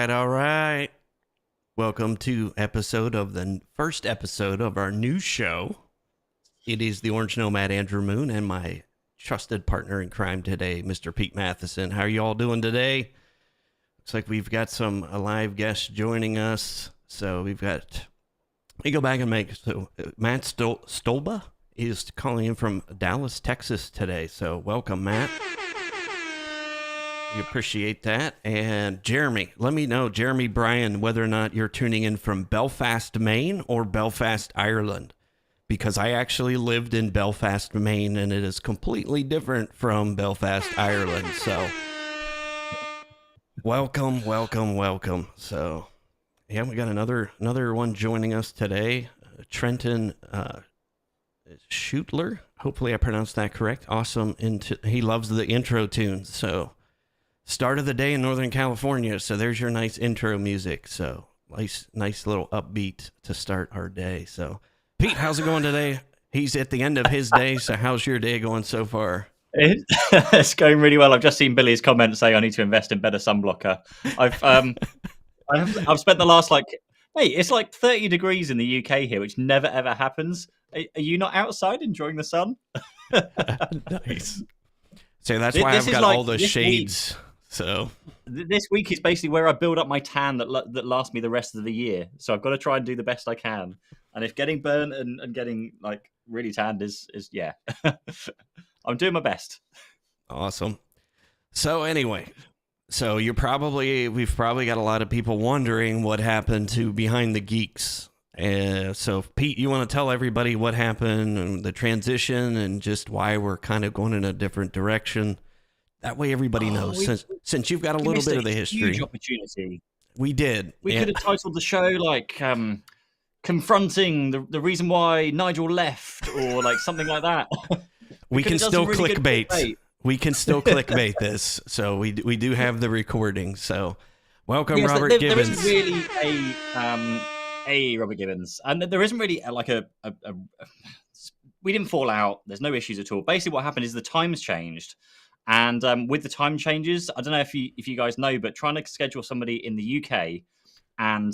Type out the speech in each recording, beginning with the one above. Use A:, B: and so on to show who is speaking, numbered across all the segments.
A: All right. Welcome to the first episode of our new show. It is the Orange Nomad Andrew Moon and my trusted partner in crime today, Mr. Pete Matheson. How are you all doing today? Looks like we've got some live guests joining us. So let me go back and Matt Stolba is calling in from Dallas, Texas today. So welcome, Matt. We appreciate that. And Jeremy, let me know, Jeremy Bryan, whether or not you're tuning in from Belfast, Maine or Belfast, Ireland, because I actually lived in Belfast, Maine, and it is completely different from Belfast, Ireland. So welcome. So yeah, we got another one joining us today, Trenton Schutler. Hopefully I pronounced that correct. Awesome. He loves the intro tunes. So start of the day in Northern California. So there's your nice intro music. So nice little upbeat to start our day. So Pete, how's it going today? He's at the end of his day. So how's your day going so far?
B: It's going really well. I've just seen Billy's comment saying I need to invest in better sunblocker. I've spent the last it's like 30 degrees in the UK here, which never ever happens. Are you not outside enjoying the sun?
A: Nice. So that's why I've got all the shades. So
B: this week is basically where I build up my tan that lasts me the rest of the year. So I've got to try and do the best I can. And if getting burnt and getting like really tanned is yeah, I'm doing my best.
A: Awesome. So anyway, we've probably got a lot of people wondering what happened to Behind the Geeks. So Pete, you want to tell everybody what happened and the transition and just why we're kind of going in a different direction? That way everybody knows, since you've got a little bit of the history.
B: Huge opportunity.
A: We did.
B: We could have titled the show like confronting the reason why Nigel left, or like something like that.
A: We can still really clickbait. We can still clickbait this. So we do have the recording. So welcome, Robert Gibbons.
B: There isn't really a Robert Gibbons, and there isn't really we didn't fall out. There's no issues at all. Basically, what happened is the times changed. And with the time changes, I don't know if you guys know, but trying to schedule somebody in the UK and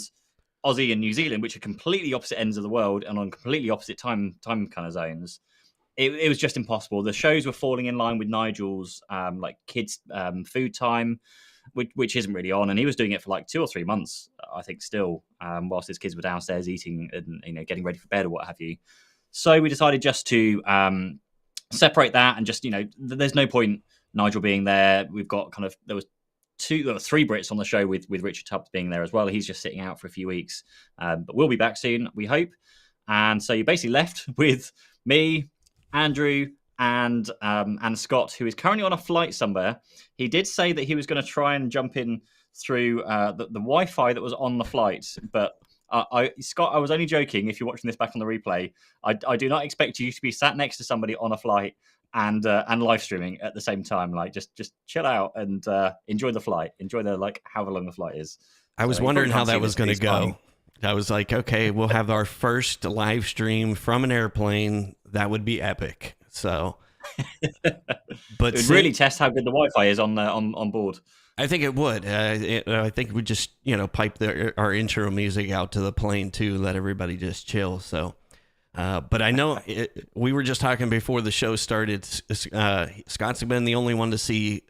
B: Aussie and New Zealand, which are completely opposite ends of the world and on completely opposite time kind of zones, it was just impossible. The shows were falling in line with Nigel's kids food time, which isn't really on, and he was doing it for like 2 or 3 months, I think, still, whilst his kids were downstairs eating and getting ready for bed or what have you. So we decided just to separate that and just there's no point Nigel being there. We've got there were 3 Brits on the show with Richard Tubbs being there as well. He's just sitting out for a few weeks, but we'll be back soon, we hope. And so you basically left with me, Andrew, and Scott, who is currently on a flight somewhere. He did say that he was going to try and jump in through the Wi-Fi that was on the flight, but Scott, I was only joking. If you're watching this back on the replay, I do not expect you to be sat next to somebody on a flight and live streaming at the same time. Like just chill out and enjoy the flight. Enjoy however long the flight is.
A: I was wondering how that was going to go. I was like, okay, we'll have our first live stream from an airplane. That would be epic. So, but
B: it would really test how good the Wi-Fi is on board.
A: I think it would. I think we just pipe our intro music out to the plane too, let everybody just chill. So, but I know we were just talking before the show started. Scott's been the only one to see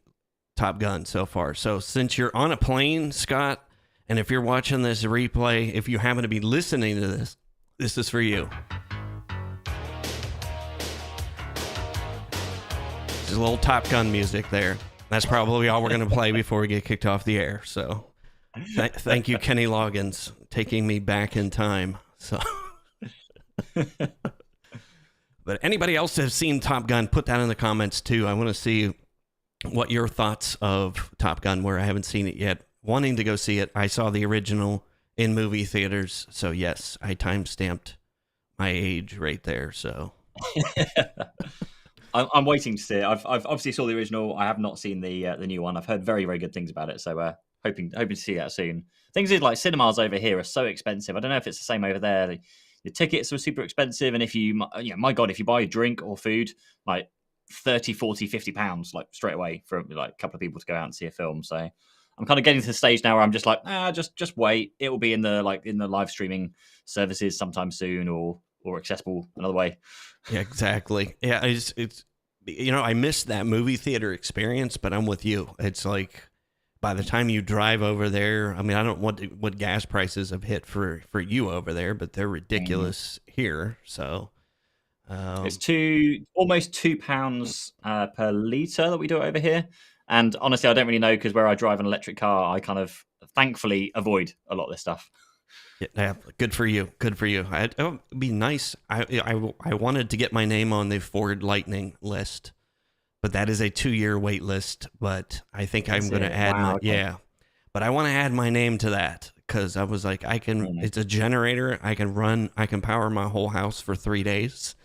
A: Top Gun so far. So since you're on a plane, Scott, and if you're watching this replay, if you happen to be listening to this, this is for you. There's a little Top Gun music there. That's probably all we're going to play before we get kicked off the air. So thank you, Kenny Loggins, taking me back in time. So, but anybody else has seen Top Gun, put that in the comments too. I want to see what your thoughts of Top Gun were. I haven't seen it yet. Wanting to go see it. I saw the original in movie theaters. So yes, I time-stamped my age right there. So
B: I'm waiting to see it. I've obviously saw the original. I have not seen the new one. I've heard very, very good things about it. So hoping to see that soon. Things is, like, cinemas over here are so expensive. I don't know if it's the same over there. The tickets are super expensive, and if my God, if you buy a drink or food, like 30, 40, 50 pounds, like straight away for like a couple of people to go out and see a film. So I'm kind of getting to the stage now where I'm just like, just wait. It will be in the live streaming services sometime soon, or accessible another way.
A: Yeah, exactly. Yeah, it's I missed that movie theater experience, but I'm with you. It's like by the time you drive over there, I mean, I don't know what gas prices have hit for you over there, but they're ridiculous here. So
B: It's almost £2 per litre that we do over here. And honestly, I don't really know, because where I drive an electric car, I kind of thankfully avoid a lot of this stuff.
A: yeah, good for you. Good for you. It'd be nice. I wanted to get my name on the Ford Lightning list, but that is a 2-year wait list. But I think I'm going to add
B: Okay.
A: but I want to add my name to that because I was like, it's a generator. I can power my whole house for 3 days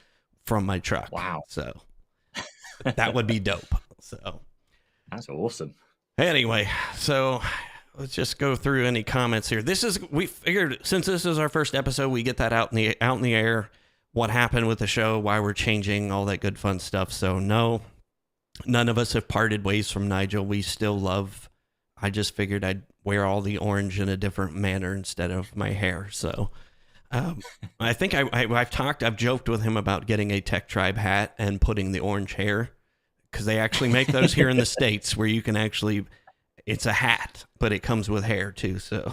A: from my truck.
B: Wow.
A: So that would be dope. So
B: that's awesome.
A: anyway, so let's just go through any comments here. We figured since this is our first episode, we get that out in the air. What happened with the show, why we're changing, all that good fun stuff. So no, none of us have parted ways from Nigel. We still love. I just figured I'd wear all the orange in a different manner instead of my hair. So I think I've joked with him about getting a Tech Tribe hat and putting the orange hair, because they actually make those here in the States where you can actually. It's a hat, but it comes with hair too. So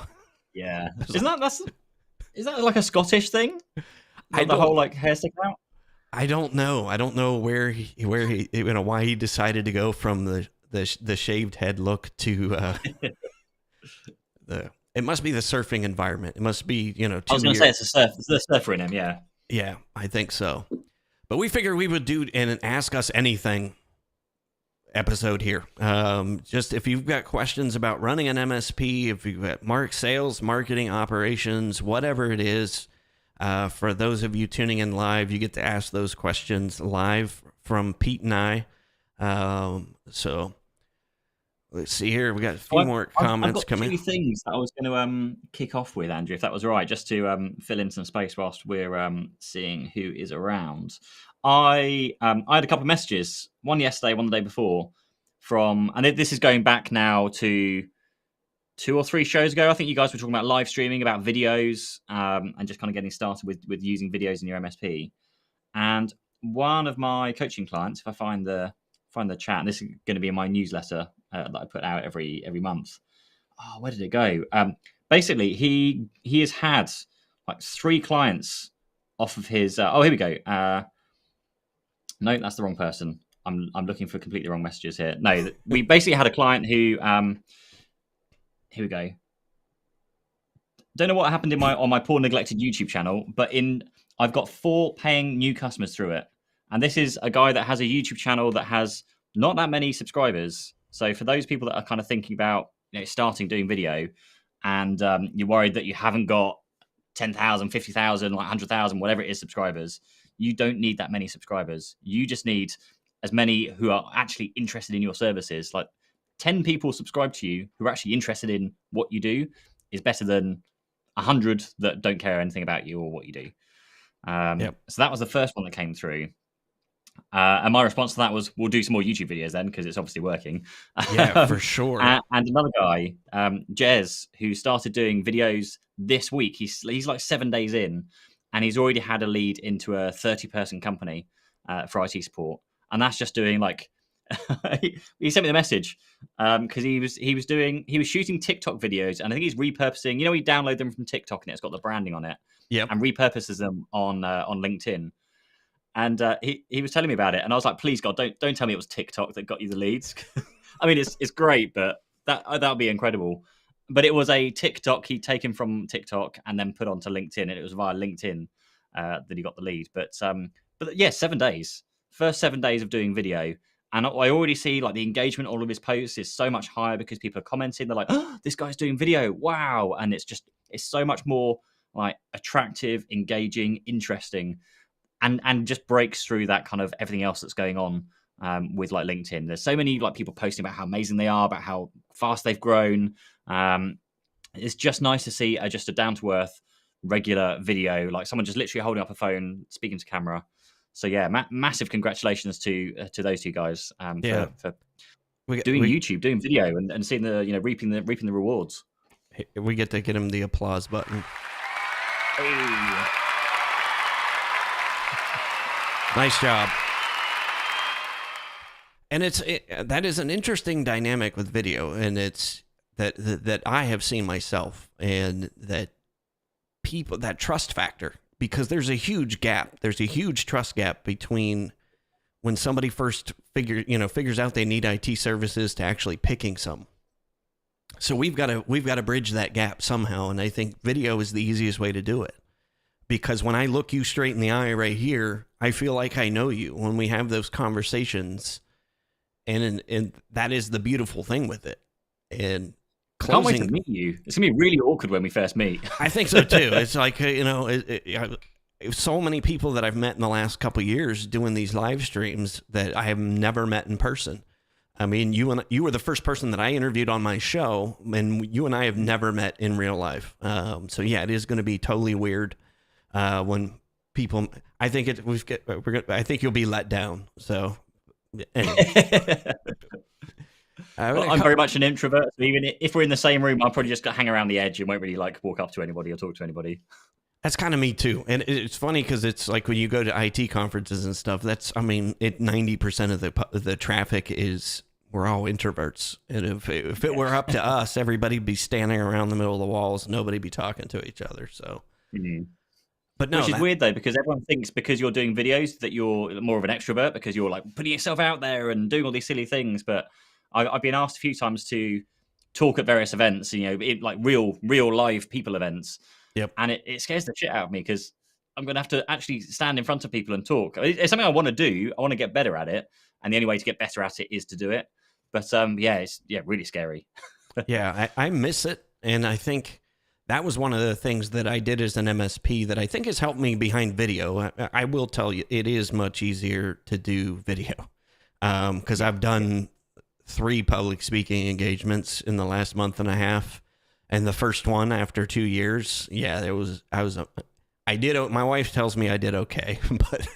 B: yeah, is that like a Scottish thing? The whole like hair sticking out.
A: I don't know. I don't know where he why he decided to go from the shaved head look to It must be the surfing environment. It must be
B: I was going to say it's the surfer in him. Yeah.
A: Yeah, I think so. But we figured we would do an Ask Us Anything episode here. Just if you've got questions about running an MSP, if you've got sales, marketing, operations, whatever it is, for those of you tuning in live, you get to ask those questions live from Pete and I. So let's see here. We got a few more comments coming.
B: I've got 2 things that I was going to kick off with, Andrew, if that was all right, just to fill in some space whilst we're seeing who is around. I had a couple of messages, one yesterday, one the day before, and this is going back now to 2 or 3 shows ago. I think you guys were talking about live streaming, about videos, and just kind of getting started with using videos in your MSP. And one of my coaching clients, if I find the chat, and this is going to be in my newsletter that I put out every month. Oh, where did it go? Basically, he has had like 3 clients off of his. Here we go. No, that's the wrong person. I'm looking for completely wrong messages here. No, we basically had a client who. Here we go. Don't know what happened on my poor neglected YouTube channel, but I've got 4 paying new customers through it, and this is a guy that has a YouTube channel that has not that many subscribers. So for those people that are kind of thinking about starting doing video, and you're worried that you haven't got 10,000, 50,000, like 100,000, whatever it is, subscribers, you don't need that many subscribers. You just need as many who are actually interested in your services. Like 10 people subscribe to you who are actually interested in what you do is better than 100 that don't care anything about you or what you do. So that was the first one that came through. And my response to that was, we'll do some more YouTube videos then, because it's obviously working.
A: Yeah, for sure.
B: And another guy, Jez, who started doing videos this week. He's like 7 days in, and he's already had a lead into a 30-person company for IT support. And that's just doing like, he sent me the message because he was shooting TikTok videos, and I think he's repurposing. You download them from TikTok and it's got the branding on it.
A: Yep.
B: And repurposes them on LinkedIn. And he was telling me about it, and I was like, "Please God, don't tell me it was TikTok that got you the leads." I mean, it's great, but that would be incredible. But it was a TikTok he'd taken from TikTok and then put onto LinkedIn, and it was via LinkedIn that he got the lead. But yeah, 7 days, first 7 days of doing video, and I already see like the engagement, all of his posts is so much higher because people are commenting. They're like, "Oh, this guy's doing video, wow!" And it's so much more like attractive, engaging, interesting. And just breaks through that kind of everything else that's going on with like LinkedIn. There's so many like people posting about how amazing they are, about how fast they've grown. It's just nice to see just a down to earth, regular video, like someone just literally holding up a phone, speaking to camera. So yeah, massive congratulations to those 2 guys. For doing YouTube, doing video, and seeing the reaping the rewards.
A: We get to get him the applause button.
B: Hey.
A: Nice job. And that is an interesting dynamic with video, and it's that I have seen myself, and that people, that trust factor, because there's a huge gap. There's a huge trust gap between when somebody first figures out they need IT services to actually picking some. So we've got to bridge that gap somehow, and I think video is the easiest way to do it. Because when I look you straight in the eye right here, I feel like I know you when we have those conversations, and that is the beautiful thing with it. And closing,
B: I can't wait to meet you. It's gonna be really awkward when we first meet.
A: I think so too. It's like so many people that I've met in the last couple of years doing these live streams that I have never met in person. I mean, you were the first person that I interviewed on my show, and you and I have never met in real life. So yeah, it is going to be totally weird when people. I think I think you'll be let down. So anyway.
B: Well, I'm very much an introvert. So even if we're in the same room, I'll probably just hang around the edge and won't really walk up to anybody or talk to anybody.
A: That's kind of me too. And it's funny because it's like when you go to IT conferences and stuff, 90% of the traffic is, we're all introverts. And if it were up to us, everybody'd be standing around the middle of the walls. Nobody'd be talking to each other. So, But no,
B: which is weird though, because everyone thinks because you're doing videos that you're more of an extrovert because you're like putting yourself out there and doing all these silly things. But I've been asked a few times to talk at various events, like real live people events.
A: Yep.
B: And it scares the shit out of me because I'm going to have to actually stand in front of people and talk. It's something I want to do. I want to get better at it. And the only way to get better at it is to do it. But it's really scary.
A: Yeah, I miss it. And I think that was one of the things that I did as an MSP that I think has helped me behind video. I will tell you, it is much easier to do video because I've done 3 public speaking engagements in the last month and a half. And the first one after 2 years, I did. My wife tells me I did okay, but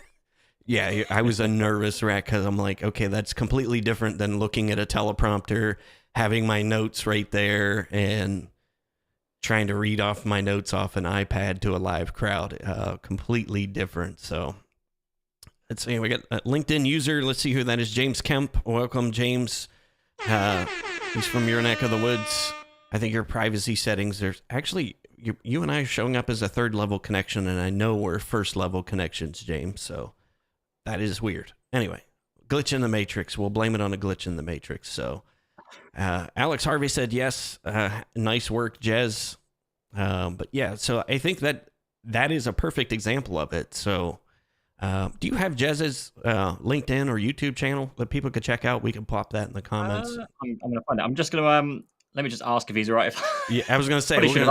A: yeah, I was a nervous wreck because I'm like, okay, that's completely different than looking at a teleprompter, having my notes right there, and trying to read off my notes off an iPad to a live crowd. Completely different. So let's see. We got a LinkedIn user. Let's see who that is. James Kemp. Welcome, James. He's from your neck of the woods. I think your privacy settings, there's actually, you and I are showing up as a 3rd level connection, and I know we're 1st level connections, James, so that is weird. Anyway, glitch in the matrix. We'll blame it on a glitch in the matrix. So Alex Harvey said yes. Nice work, Jez. But yeah, so I think that is a perfect example of it. So do you have Jez's LinkedIn or YouTube channel that people could check out? We can pop that in the comments.
B: I'm going to find it. I'm just going to let me just ask if he's all right.
A: Yeah, I was going to say, we're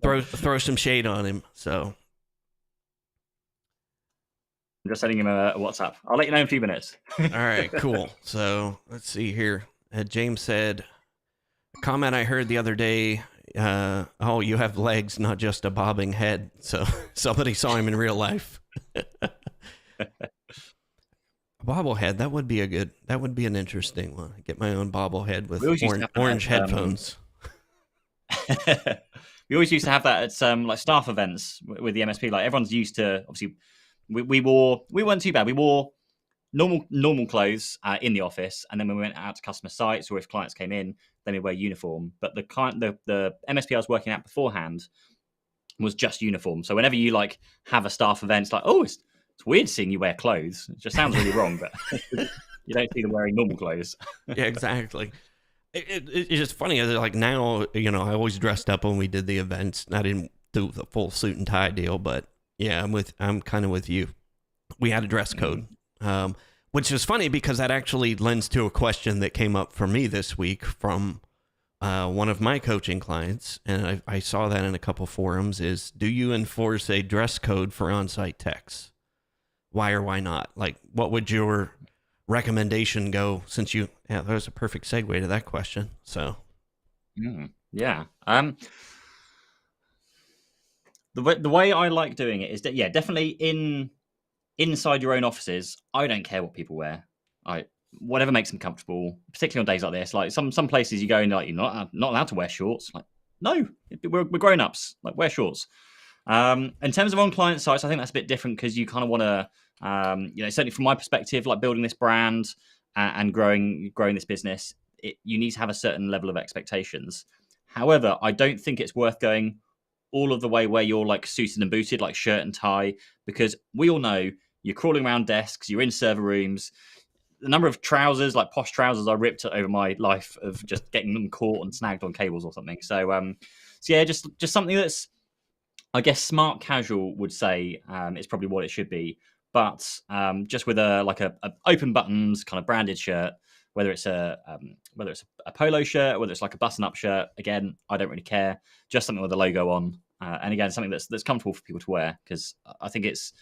A: gonna throw some shade on him. So
B: I'm just sending him a WhatsApp. I'll let you know in a few minutes.
A: All right, cool. So let's see here. James said, a comment I heard the other day, oh, you have legs, not just a bobbing head. So somebody saw him in real life. Bobblehead, that would be an interesting one. Get my own bobblehead with orange headphones.
B: We always used to have that at like staff events with the MSP. Like everyone's used to, obviously, we weren't too bad. We wore normal clothes in the office, and then when we went out to customer sites or if clients came in, then we wear uniform. But the MSP I was working at beforehand was just uniform. So whenever you have a staff event, it's like, oh, it's weird seeing you wear clothes. It just sounds really wrong, but you don't see them wearing normal clothes.
A: Yeah, exactly. It's just funny. Like now, I always dressed up when we did the events. I didn't do the full suit and tie deal, but yeah, I'm kind of with you. We had a dress code, which is funny because that actually lends to a question that came up for me this week from one of my coaching clients, and I saw that in a couple forums, is do you enforce a dress code for on-site techs? Why or why not? Like, what would your recommendation go that was a perfect segue to that question. So,
B: yeah. The way I like doing it is definitely inside your own offices. I don't care what people wear. whatever makes them comfortable, particularly on days like this. Like some places you go and like you're not allowed to wear shorts. Like no, we're grown ups. Like wear shorts. In terms of on client sites, I think that's a bit different because you kind of want to, certainly from my perspective, like building this brand and growing this business, you need to have a certain level of expectations. However, I don't think it's worth going all of the way where you're like suited and booted, like shirt and tie, because we all know you're crawling around desks, you're in server rooms. The number of trousers, like posh trousers, I ripped over my life of just getting them caught and snagged on cables or something. So yeah, just something that's, I guess, smart casual would say is probably what it should be, but just with a open buttons kind of branded shirt, whether it's a polo shirt, whether it's like a button up shirt. Again, I don't really care. Just something with a logo on, and again, something that's comfortable for people to wear, because I think it's,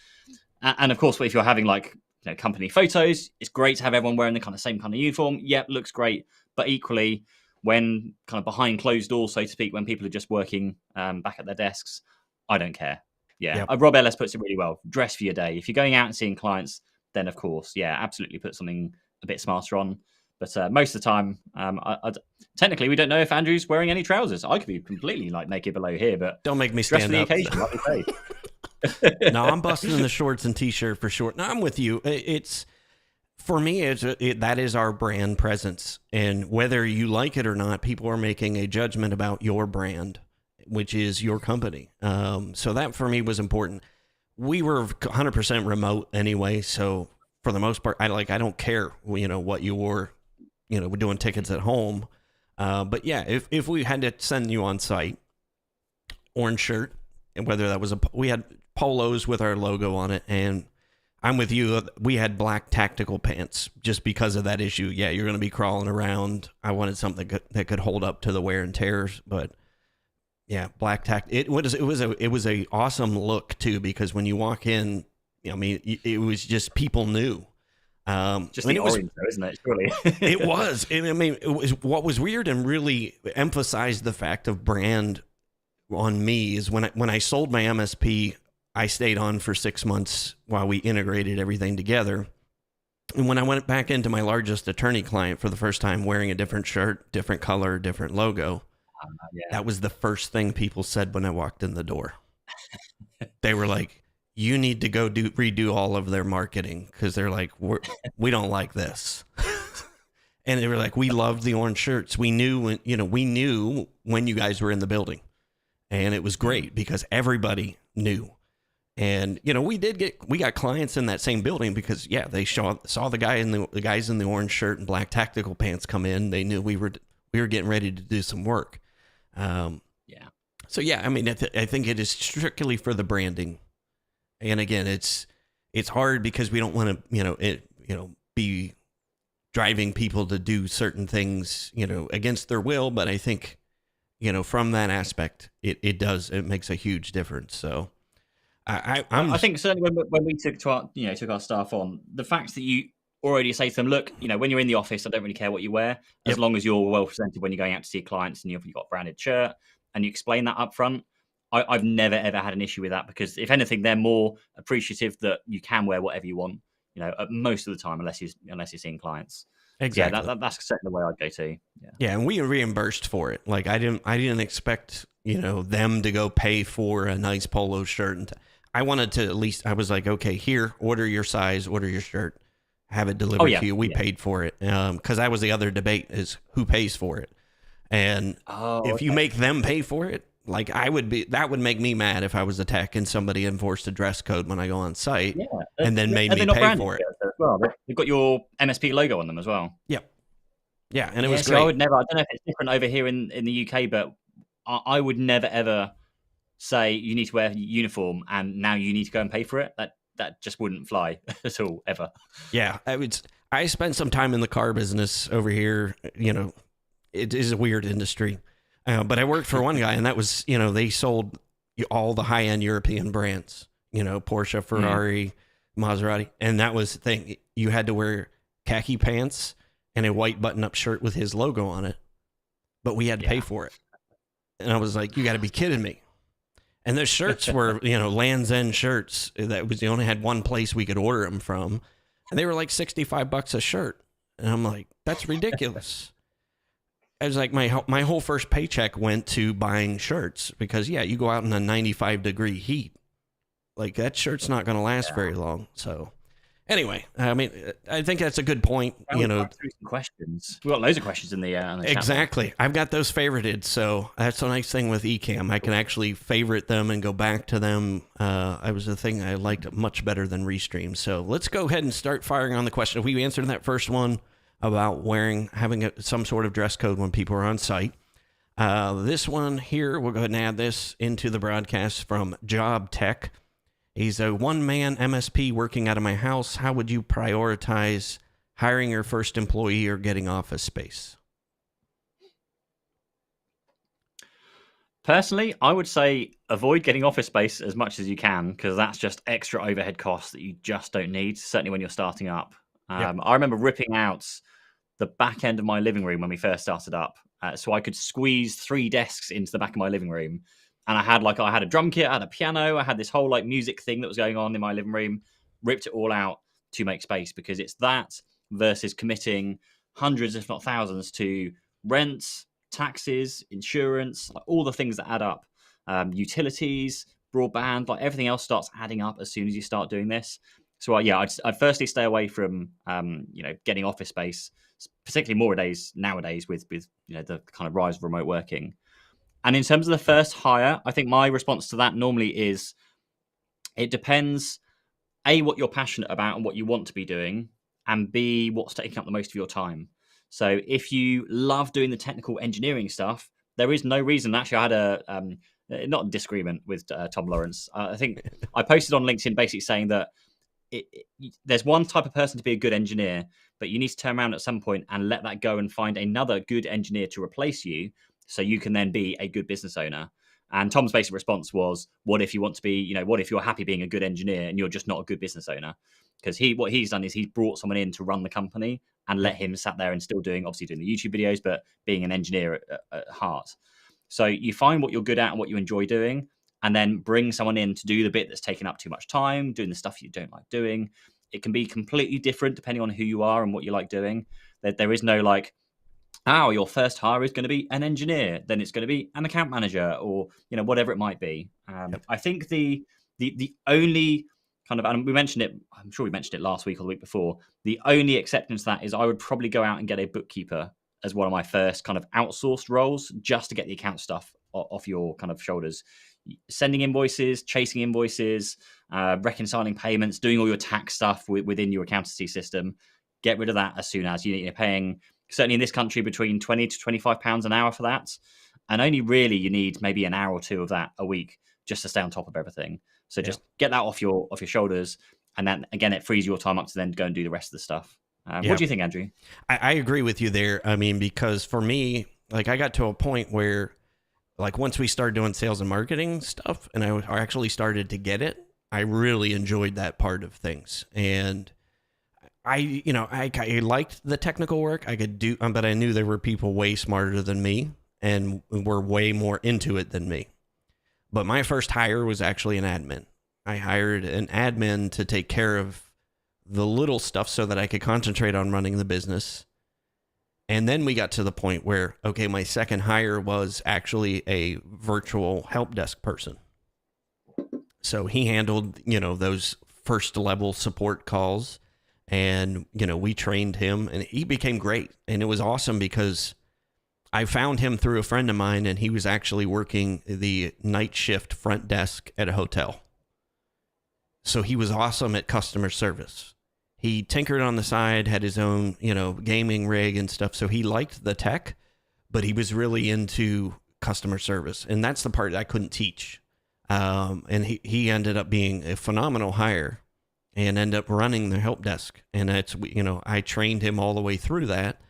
B: and of course, if you're having like company photos, it's great to have everyone wearing the kind of same kind of uniform. Yep, looks great, but equally, when kind of behind closed doors, so to speak, when people are just working back at their desks, I don't care. Yeah,
A: Yep.
B: Rob Ellis puts it really well. Dress for your day. If you're going out and seeing clients, then of course, yeah, absolutely put something a bit smarter on. But most of the time, technically, we don't know if Andrew's wearing any trousers. I could be completely like naked below here, but
A: Don't make me
B: dress for
A: stand
B: the
A: up.
B: occasion, like we say.
A: No, I'm busting in the shorts and t-shirt for sure. No, I'm with you. It's for me. That is our brand presence, and whether you like it or not, people are making a judgment about your brand, which is your company. So that for me was important. We were 100% remote anyway, so for the most part, I don't care, what you wore. We're doing tickets at home. But yeah, if we had to send you on site, orange shirt, and whether that was we had polos with our logo on it, and I'm with you. We had black tactical pants just because of that issue. Yeah, you're going to be crawling around. I wanted something that could hold up to the wear and tears, but yeah, black tact. It was a awesome look too, because when you walk in, it was just people knew.
B: Just the orange, though, isn't it? Surely
A: it was. And it was what was weird and really emphasized the fact of brand on me is when I sold my MSP, I stayed on for 6 months while we integrated everything together. And when I went back into my largest attorney client for the first time, wearing a different shirt, different color, different logo, that was the first thing people said when I walked in the door. They were like, you need to go redo all of their marketing, because they're like, we don't like this. And they were like, we loved the orange shirts. We knew when you guys were in the building, and it was great because everybody knew. And we got clients in that same building because they saw the guys in the orange shirt and black tactical pants come in. They knew we were getting ready to do some work. So yeah, I mean, I think it is strictly for the branding. And again, it's hard because we don't want to, be driving people to do certain things, against their will. But I think, from that aspect, it makes a huge difference. So I
B: think certainly when we took our staff on, the fact that you already say to them, look, when you're in the office, I don't really care what you wear, as long as you're well presented when you're going out to see clients and you've got a branded shirt and you explain that up front. I've never, ever had an issue with that, because if anything, they're more appreciative that you can wear whatever you want, most of the time, unless you're seeing clients.
A: Exactly.
B: So yeah, that's certainly the way I'd go to.
A: Yeah, and we reimbursed for it. Like I didn't expect, them to go pay for a nice polo shirt. And I wanted to at least, I was like, okay, here, order your size, order your shirt, have it delivered to you. We paid for it. Because that was the other debate, is who pays for it. And if you make them pay for it, like that would make me mad if I was a tech and somebody enforced a dress code when I go on site, and then made me pay for it.
B: As well. They've got your MSP logo on them as well.
A: Yep. Yeah, and it was great.
B: I would never. I don't know if it's different over here in the UK, but I would never ever say you need to wear a uniform and now you need to go and pay for it. That just wouldn't fly at all, ever.
A: Yeah, I spent some time in the car business over here. It is a weird industry. But I worked for one guy, and that was, they sold all the high-end European brands, Porsche, Ferrari, Maserati. And that was the thing. You had to wear khaki pants and a white button-up shirt with his logo on it. But we had to pay for it. And I was like, you got to be kidding me. And those shirts were, Land's End shirts. They only had one place we could order them from. And they were like $65 a shirt. And I'm like, that's ridiculous. I was like, my whole first paycheck went to buying shirts because, yeah, you go out in a 95-degree heat. Like, that shirt's not going to last very long. So, anyway, I mean, I think that's a good point.
B: Well, we've got through some questions. We've got loads of questions in the chat.
A: Exactly. I've got those favorited, so that's a nice thing with Ecamm. I can actually favorite them and go back to them. It was a thing I liked much better than Restream. So let's go ahead and start firing on the question. We answered that first one about having some sort of dress code when people are on site. This one here, we'll go ahead and add this into the broadcast from Job Tech. He's a one-man MSP working out of my house. How would you prioritize hiring your first employee or getting office space?
B: Personally, I would say avoid getting office space as much as you can, because that's just extra overhead costs that you just don't need, certainly when you're starting up. I remember ripping out the back end of my living room when we first started up, so I could squeeze 3 desks into the back of my living room. And I had a drum kit, I had a piano, I had this whole like music thing that was going on in my living room. Ripped it all out to make space, because it's that versus committing hundreds, if not thousands, to rent, taxes, insurance, like all the things that add up, utilities, broadband, like everything else starts adding up as soon as you start doing this. So I'd firstly stay away from getting office space, particularly nowadays with the kind of rise of remote working. And in terms of the first hire, I think my response to that normally is it depends, A, what you're passionate about and what you want to be doing, and B, what's taking up the most of your time. So if you love doing the technical engineering stuff, there is no reason. Actually, I had not a disagreement with Tom Lawrence. I think I posted on LinkedIn basically saying that there's one type of person to be a good engineer, but you need to turn around at some point and let that go and find another good engineer to replace you, so you can then be a good business owner. And Tom's basic response was, what if you want to be, what if you're happy being a good engineer and you're just not a good business owner? Because what he's done is he's brought someone in to run the company and let him sat there and still doing the YouTube videos, but being an engineer at heart. So you find what you're good at and what you enjoy doing, and then bring someone in to do the bit that's taking up too much time, doing the stuff you don't like doing. It can be completely different depending on who you are and what you like doing. There is no like, your first hire is going to be an engineer, then it's going to be an account manager, or whatever it might be. I think the only kind of, and we mentioned it, I'm sure we mentioned it last week or the week before, the only exception to that is I would probably go out and get a bookkeeper as one of my first kind of outsourced roles, just to get the account stuff off your kind of shoulders. Sending invoices, chasing invoices, reconciling payments, doing all your tax stuff within your accountancy system. Get rid of that as soon as you're paying, certainly in this country, between 20 to 25 pounds an hour for that. And only really you need maybe an hour or two of that a week just to stay on top of everything. So just get that off your shoulders. And then again, it frees your time up to then go and do the rest of the stuff. What do you think, Andrew?
A: I agree with you there. I mean, because for me, like, I got to a point where, like, once we started doing sales and marketing stuff and I actually started to get it, I really enjoyed that part of things. And I liked the technical work I could do, but I knew there were people way smarter than me and were way more into it than me. But my first hire was actually an admin. I hired an admin to take care of the little stuff so that I could concentrate on running the business. And then we got to the point where, okay, my second hire was actually a virtual help desk person. So he handled, those first level support calls, and, we trained him and he became great. And it was awesome because I found him through a friend of mine, and he was actually working the night shift front desk at a hotel. So he was awesome at customer service. He tinkered on the side, had his own, gaming rig and stuff. So he liked the tech, but he was really into customer service. And that's the part I couldn't teach. And he ended up being a phenomenal hire and ended up running the help desk. And it's, I trained him all the way through that.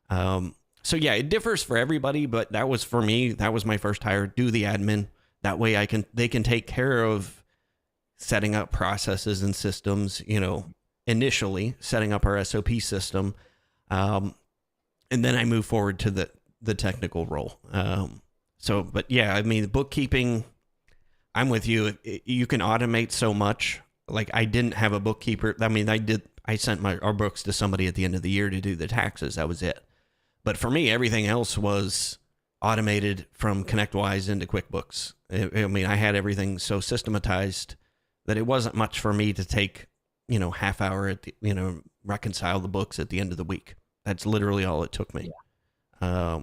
A: So yeah, it differs for everybody, but that was, for me, that was my first hire. Do the admin. That way they can take care of setting up processes and systems, initially setting up our SOP system. And then I move forward to the technical role. But yeah, I mean, bookkeeping, I'm with you. You can automate so much. Like, I didn't have a bookkeeper. I mean, I sent our books to somebody at the end of the year to do the taxes. That was it. But for me, everything else was automated from ConnectWise into QuickBooks. I mean, I had everything so systematized that it wasn't much for me to take, half hour at reconcile the books at the end of the week. That's literally all it took me. Yeah.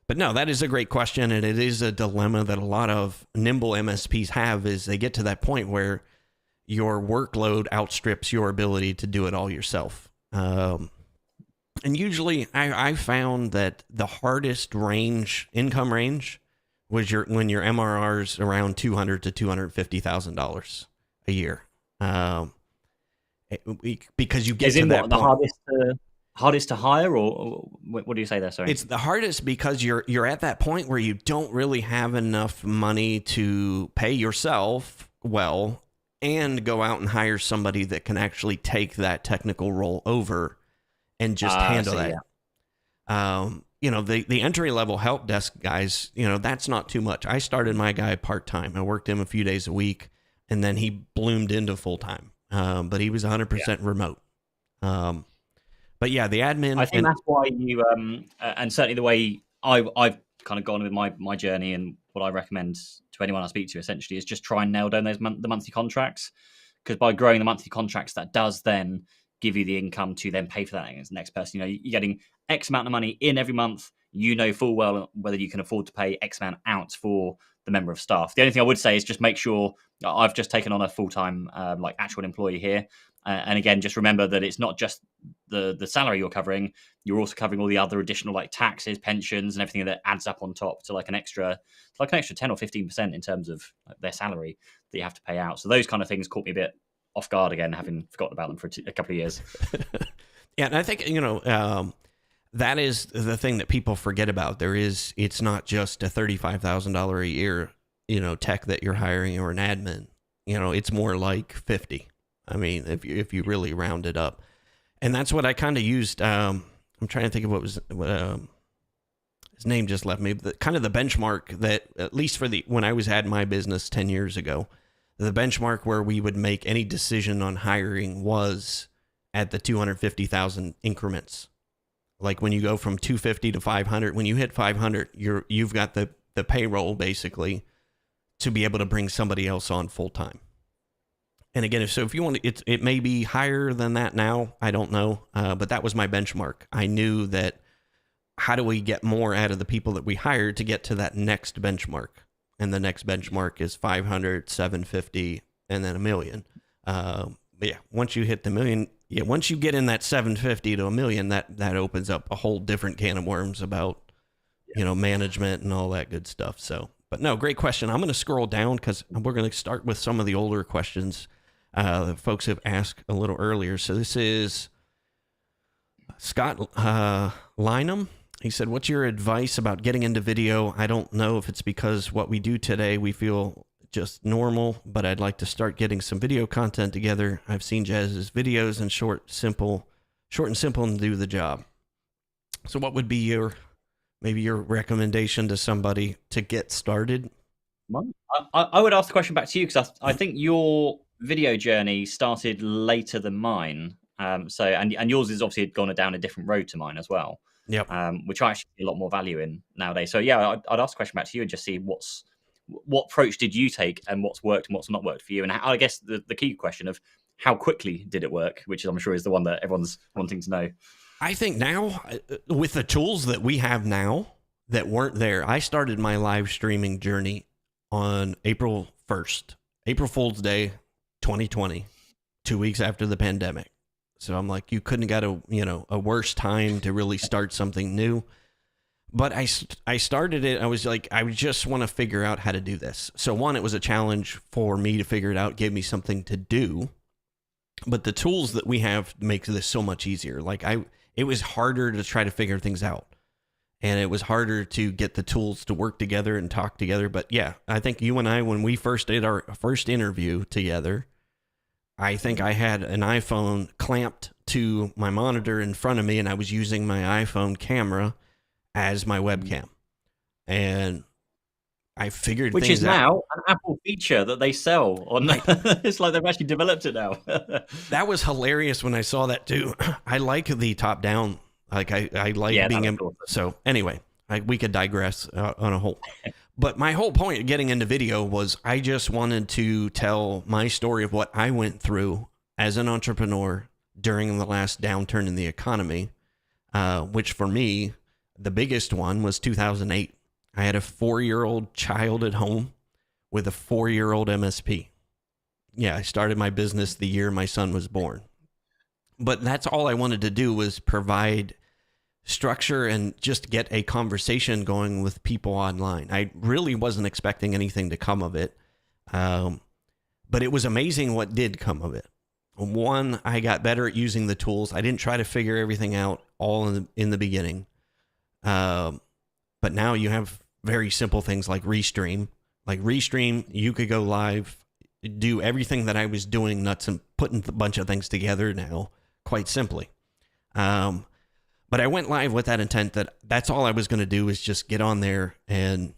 A: But no, that is a great question, and it is a dilemma that a lot of nimble MSPs have. Is they get to that point where your workload outstrips your ability to do it all yourself. And usually, I found that the hardest income range, was when your MRR's around $200,000 to $250,000 a year. Because you get to that point.
B: The hardest to hire, or what do you say there? Sorry,
A: it's the hardest because you're at that point where you don't really have enough money to pay yourself well and go out and hire somebody that can actually take that technical role over and just handle that. Yeah. The entry level help desk guys, that's not too much. I started my guy part-time. I worked him a few days a week, and then he bloomed into full-time. But he was 100% remote. But yeah, the admin.
B: I think that's why you, and certainly the way I've kind of gone with my journey, and what I recommend to anyone I speak to essentially is just try and nail down the monthly contracts, because by growing the monthly contracts, that does then give you the income to then pay for that next person. You're getting X amount of money in every month. Full well whether you can afford to pay X amount out for the member of staff. The only thing I would say is just make sure. I've just taken on a full-time actual employee here, and again, just remember that it's not just the salary you're covering. You're also covering all the other additional taxes, pensions, and everything that adds up on top to an extra 10 or 15% in terms of their salary that you have to pay out. So those kind of things caught me a bit off guard again, having forgotten about them for a couple of years.
A: Yeah, and I think that is the thing that people forget about. It's not just a $35,000 a year, tech that you're hiring or an admin. It's more like 50. I mean, if you really round it up, and that's what I kind of used. I'm trying to think of what his name just left me. Kind of the benchmark that, at least when I had my business 10 years ago, the benchmark where we would make any decision on hiring was at the 250,000 increments. Like when you go from 250 to 500, when you hit 500, you've got the payroll basically to be able to bring somebody else on full time. And again, if you want, it may be higher than that now. I don't know, but that was my benchmark. I knew that. How do we get more out of the people that we hired to get to that next benchmark? And the next benchmark is 500, 750, and then $1 million. Yeah, once you hit the $1 million, once you get in that 750 to $1 million, that opens up a whole different can of worms about, management and all that good stuff. So, but no, great question. I'm going to scroll down because we're going to start with some of the older questions that folks have asked a little earlier. So this is Scott Lynham. He said, what's your advice about getting into video? I don't know if it's because what we do today, we feel just normal, but I'd like to start getting some video content together. I've seen Jazz's videos and short and simple and do the job. So what would be your recommendation to somebody to get started?
B: Well, I would ask the question back to you, because I think your video journey started later than mine. So yours is obviously gone down a different road to mine as well.
A: Yep.
B: Which I actually see a lot more value in nowadays. So yeah, I'd ask the question back to you and just see what approach did you take and what's worked and what's not worked for you. And I guess the key question of how quickly did it work, which I'm sure is the one that everyone's wanting to know.
A: I think now, with the tools that we have now that weren't there, I started my live streaming journey on April 1st, April Fool's Day, 2020, 2 weeks after the pandemic. So I'm like, you couldn't get a worse time to really start something new. But I started it. I was like, I just want to figure out how to do this. So one, it was a challenge for me to figure it out, gave me something to do. But the tools that we have make this so much easier. It was harder to try to figure things out. And it was harder to get the tools to work together and talk together. But yeah, I think you and I, when we first did our first interview together, I think I had an iPhone clamped to my monitor in front of me, and I was using my iPhone camera as my webcam. And I figured
B: Which is
A: things out.
B: now an Apple feature that they sell on. It's like they've actually developed it now.
A: That was hilarious when I saw that too. I like the top down. Like I like
B: Yeah, that
A: being
B: looks
A: able.
B: awesome.
A: So anyway, we could digress on a whole. But my whole point of getting into video was I just wanted to tell my story of what I went through as an entrepreneur during the last downturn in the economy, which for me, the biggest one was 2008. I had a 4-year-old child at home with a 4-year-old MSP. Yeah, I started my business the year my son was born. But that's all I wanted to do was provide structure and just get a conversation going with people online. I really wasn't expecting anything to come of it. But it was amazing what did come of it. One, I got better at using the tools. I didn't try to figure everything out all in the beginning. But now you have very simple things like Restream. Like Restream, you could go live, do everything that I was doing nuts and putting a bunch of things together now quite simply. But I went live with that intent that that's all I was going to do is just get on there and,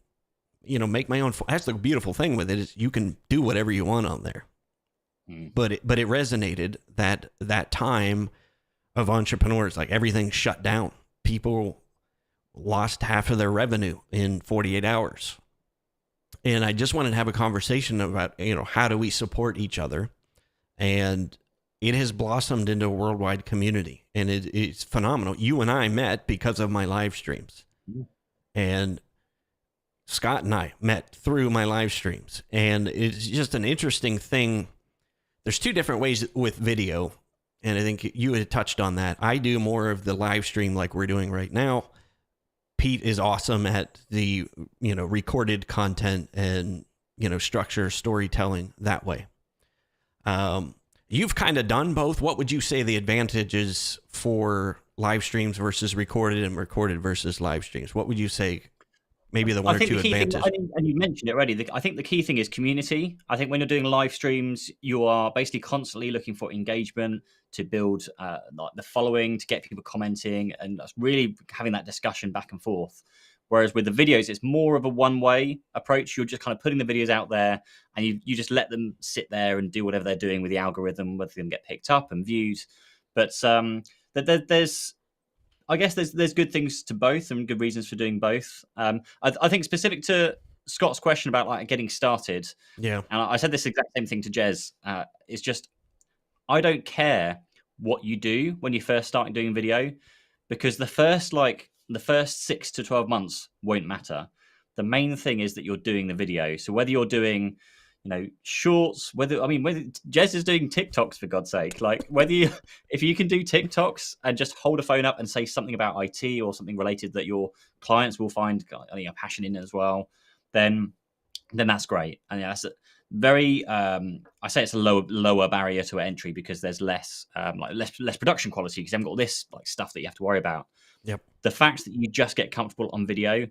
A: make my own. That's the beautiful thing with it is you can do whatever you want on there. But it resonated that time of entrepreneurs, like everything shut down. People lost half of their revenue in 48 hours. And I just wanted to have a conversation about, how do we support each other? And it has blossomed into a worldwide community, and it's phenomenal. You and I met because of my live streams, and Scott and I met through my live streams, and it's just an interesting thing. There's two different ways with video, and I think you had touched on that. I do more of the live stream like we're doing right now. Pete is awesome at the, recorded content and, structure, storytelling that way. You've kind of done both. What would you say the advantages for live streams versus recorded and recorded versus live streams? What would you say? Maybe the one or two advantages.
B: And you mentioned it already. I think the key thing is community. I think when you're doing live streams, you are basically constantly looking for engagement to build like the following, to get people commenting, and that's really having that discussion back and forth. Whereas with the videos, it's more of a one-way approach. You're just kind of putting the videos out there, and you just let them sit there and do whatever they're doing with the algorithm, whether they get picked up and viewed. But there's I guess there's good things to both and good reasons for doing both. I think specific to Scott's question about like getting started.
A: Yeah.
B: And I said this exact same thing to Jez. It's just I don't care what you do when you first start doing video, because the first 6 to 12 months won't matter. The main thing is that you're doing the video. So whether you're doing shorts, whether Jez is doing TikToks, for God's sake, like if you can do TikToks and just hold a phone up and say something about IT or something related that your clients will find a passion in as well, then that's great. And that's very I say it's a lower barrier to entry because there's less production quality because you haven't got all this stuff that you have to worry about.
A: Yep.
B: The fact that you just get comfortable on video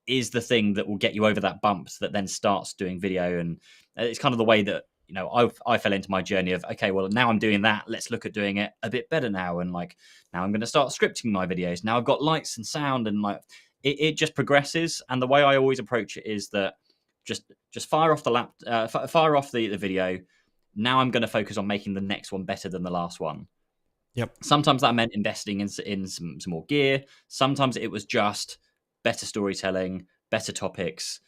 B: is the thing that will get you over that bump that then starts doing video. And it's kind of the way that I fell into my journey of, okay, well, now I'm doing that, let's look at doing it a bit better now. And now I'm going to start scripting my videos. Now I've got lights and sound, and it just progresses. And the way I always approach it is that just fire off the video. Now I'm going to focus on making the next one better than the last one.
A: Yep.
B: Sometimes that meant investing in some more gear. Sometimes it was just better storytelling, better topics,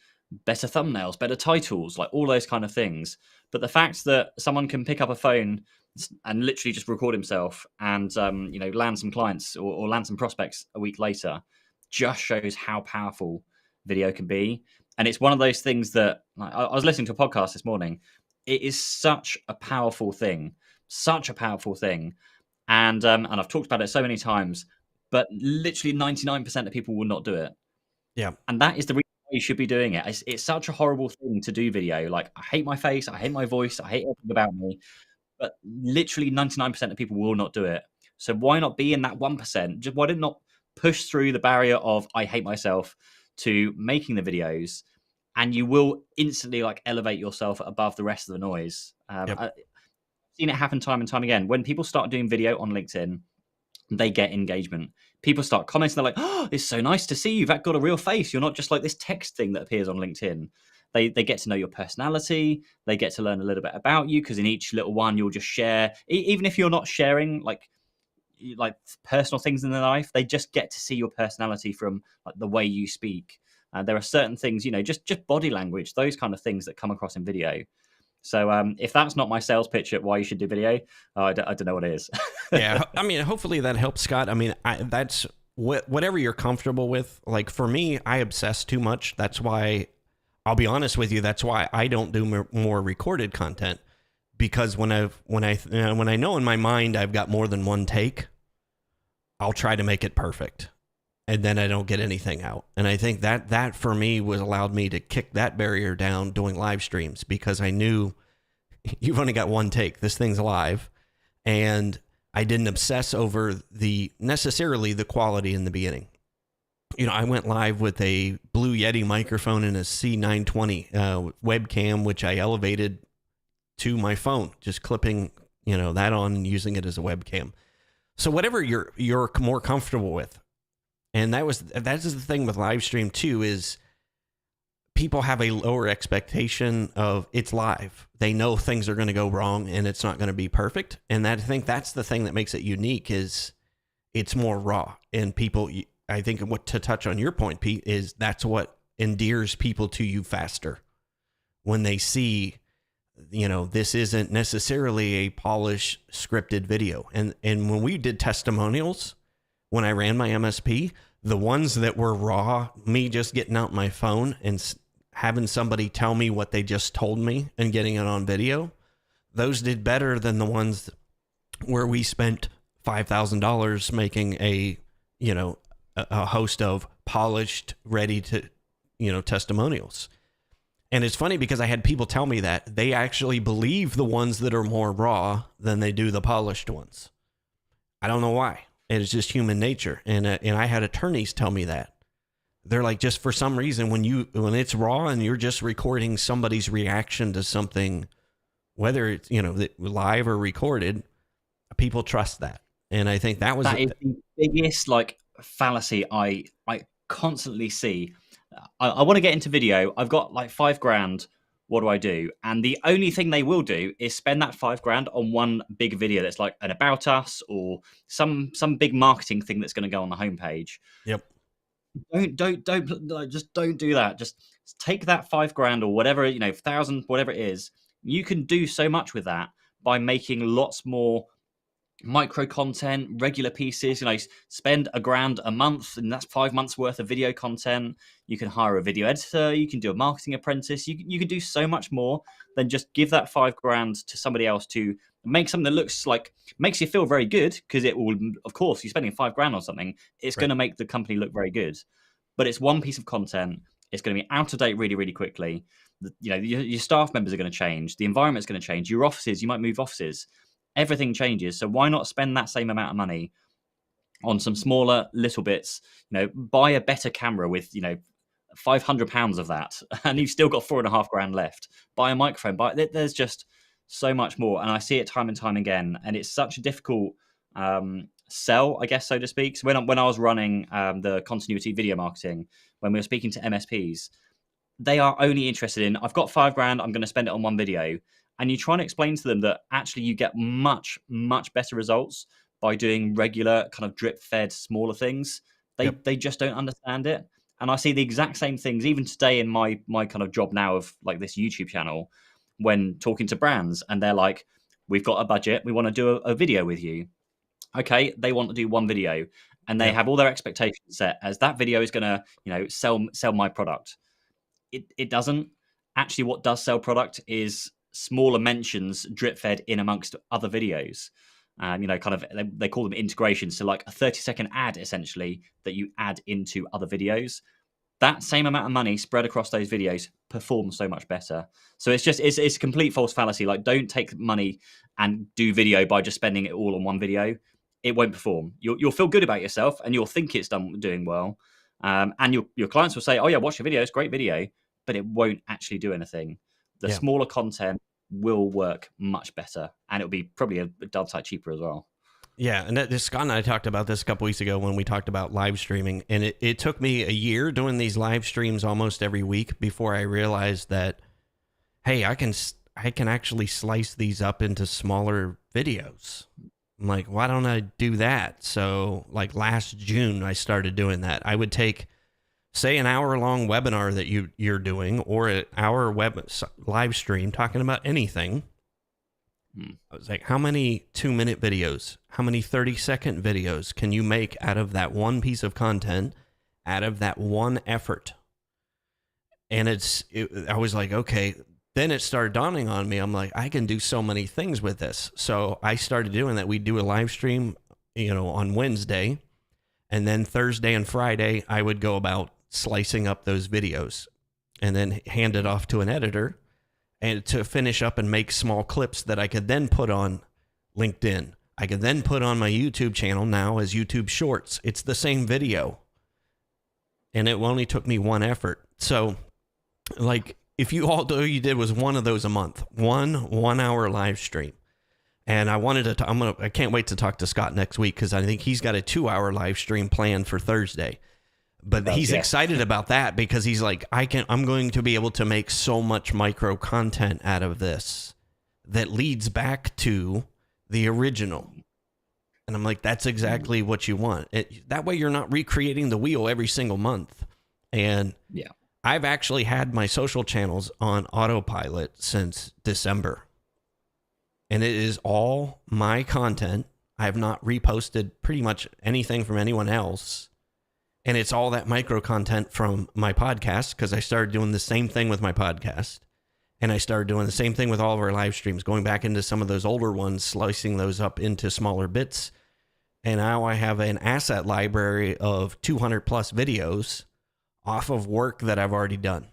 B: better thumbnails, better titles, like all those kind of things. But the fact that someone can pick up a phone and literally just record himself and land some clients or land some prospects a week later just shows how powerful video can be. And it's one of those things that I was listening to a podcast this morning. It is such a powerful thing. And I've talked about it so many times, but literally 99% of people will not do it.
A: Yeah.
B: And that is the reason why you should be doing it. It's such a horrible thing to do video. Like, I hate my face, I hate my voice, I hate everything about me. But literally 99% of people will not do it. So why not be in that 1%? Just why did not push through the barrier of I hate myself to making the videos, and you will instantly elevate yourself above the rest of the noise. I've seen it happen time and time again. When people start doing video on LinkedIn, they get engagement. People start commenting. They're like, "Oh, it's so nice to see you've got a real face. You're not just like this text thing that appears on LinkedIn." They get to know your personality. They get to learn a little bit about you, because in each little one you'll just share. Even if you're not sharing like personal things in their life, they just get to see your personality from like the way you speak. There are certain things, just body language, those kind of things that come across in video. So if that's not my sales pitch at why you should do video, I don't know what it is.
A: Yeah, I mean, hopefully that helps, Scott. I mean, that's whatever you're comfortable with. Like for me, I obsess too much. That's why, I'll be honest with you, that's why I don't do more recorded content, because when I know in my mind I've got more than one take, I'll try to make it perfect, and then I don't get anything out. And I think that for me was allowed me to kick that barrier down doing live streams, because I knew you've only got one take. This thing's live, and I didn't obsess over necessarily the quality in the beginning. I went live with a Blue Yeti microphone and a C920 webcam, which I elevated to my phone, just clipping, that on and using it as a webcam. So whatever you're more comfortable with. And that's the thing with live stream too, is people have a lower expectation of it's live. They know things are going to go wrong and it's not going to be perfect. And I think that's the thing that makes it unique, is it's more raw. And people, I think to touch on your point, Pete, is that's what endears people to you faster. When they see, this isn't necessarily a polished scripted video. And when we did testimonials, when I ran my MSP, the ones that were raw, me just getting out my phone and having somebody tell me what they just told me and getting it on video, those did better than the ones where we spent $5,000 making a host of polished, ready to, testimonials. And it's funny because I had people tell me that they actually believe the ones that are more raw than they do the polished ones. I don't know why. It's just human nature. And I had attorneys tell me that. They're like, just for some reason, when it's raw and you're just recording somebody's reaction to something, whether it's, live or recorded, people trust that. And I think that is
B: the biggest fallacy I constantly see. I want to get into video. I've got like $5,000. What do I do? And the only thing they will do is spend that $5,000 on one big video that's like an about us or some big marketing thing that's going to go on the homepage.
A: Yep.
B: Just don't do that. Just take that $5,000 or whatever, 1,000, whatever it is. You can do so much with that by making lots more micro content, regular pieces. Spend $1,000 a month, and that's 5 months worth of video content. You can hire a video editor. You can do a marketing apprentice. You can do so much more than just give that $5,000 to somebody else to make something that looks like, makes you feel very good, because it will, of course, you're spending $5,000 on something, it's going to make the company look very good. But it's one piece of content. It's going to be out of date really, really quickly. Your staff members are going to change. The environment's going to change. Your offices, you might move offices. Everything changes. So why not spend that same amount of money on some smaller little bits? Buy a better camera with, £500 of that, and you've still got $4,500 left. Buy a microphone. There's just so much more, and I see it time and time again. And it's such a difficult sell, I guess, so to speak. So when I was running the continuity video marketing, when we were speaking to MSPs, they are only interested in, I've got $5,000, I'm going to spend it on one video. And you try and explain to them that actually you get much, much better results by doing regular kind of drip fed smaller things. They just don't understand it. And I see the exact same things even today in my kind of job now of like this YouTube channel, when talking to brands, and they're like, we've got a budget, we want to do a video with you. Okay, they want to do one video, and they have all their expectations set as that video is going to, sell my product. It doesn't. Actually, what does sell product is smaller mentions drip fed in amongst other videos. They call them integrations. So like a 30-second ad, essentially, that you add into other videos. That same amount of money spread across those videos performs so much better. So it's a complete false fallacy. Like, don't take money and do video by just spending it all on one video. It won't perform. You'll feel good about yourself, and you'll think it's doing well. And your clients will say, oh yeah, watch your video, it's a great video, but it won't actually do anything. The smaller content will work much better, and it'll be probably a downside cheaper as well.
A: Yeah, and Scott and I talked about this a couple weeks ago when we talked about live streaming, and it took me a year doing these live streams almost every week before I realized that, hey, I can actually slice these up into smaller videos. I'm like, why don't I do that? So, like last June, I started doing that. I would take, say, an hour-long webinar that you're doing, or an hour live stream talking about anything. I was like, how many 2-minute videos, how many 30-second videos can you make out of that one piece of content, out of that one effort? And I was like, okay. Then it started dawning on me. I'm like, I can do so many things with this. So I started doing that. We'd do a live stream, on Wednesday. And then Thursday and Friday, I would go about slicing up those videos and then hand it off to an editor and to finish up and make small clips that I could then put on LinkedIn. I could then put on my YouTube channel now as YouTube Shorts. It's the same video. And it only took me one effort. So, like, if all you did was one of those a month, one hour live stream. And I wanted to, I can't wait to talk to Scott next week because I think he's got a 2-hour live stream planned for Thursday. But he's excited about that because he's like, I'm going to be able to make so much micro content out of this that leads back to the original. And I'm like, that's exactly what you want. That way you're not recreating the wheel every single month. And
B: yeah.
A: I've actually had my social channels on autopilot since December. And it is all my content. I have not reposted pretty much anything from anyone else. And it's all that micro content from my podcast because I started doing the same thing with my podcast. And I started doing the same thing with all of our live streams, going back into some of those older ones, slicing those up into smaller bits. And now I have an asset library of 200 plus videos off of work that I've already done.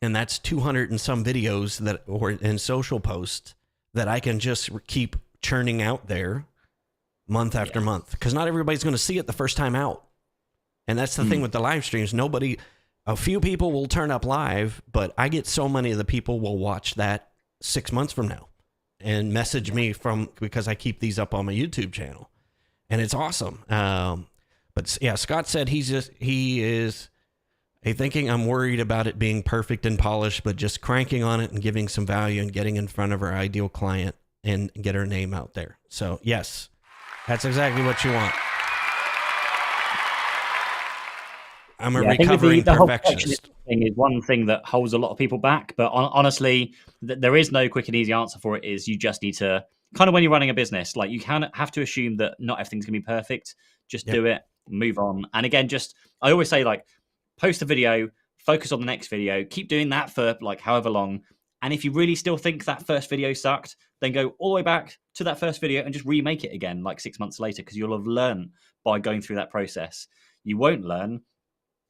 A: And that's 200 and some videos and social posts that I can just keep churning out there month after month. Because not everybody's going to see it the first time out. And that's the thing with the live streams. A few people will turn up live, but I get so many of the people will watch that 6 months from now and message me because I keep these up on my YouTube channel. And it's awesome. But yeah, Scott said he is thinking I'm worried about it being perfect and polished, but just cranking on it and giving some value and getting in front of our ideal client and get our name out there. So yes, that's exactly what you want. I'm a recovering
B: the whole
A: perfectionist.
B: Thing is one thing that holds a lot of people back, but honestly, there is no quick and easy answer for it. Is you just need to kind of, when you're running a business, like, you kind of have to assume that not everything's gonna be perfect. Just do it, move on. And again, I always say, like, post a video, focus on the next video, keep doing that for like however long. And if you really still think that first video sucked, then go all the way back to that first video and just remake it again like 6 months later, because you'll have learned by going through that process. You won't learn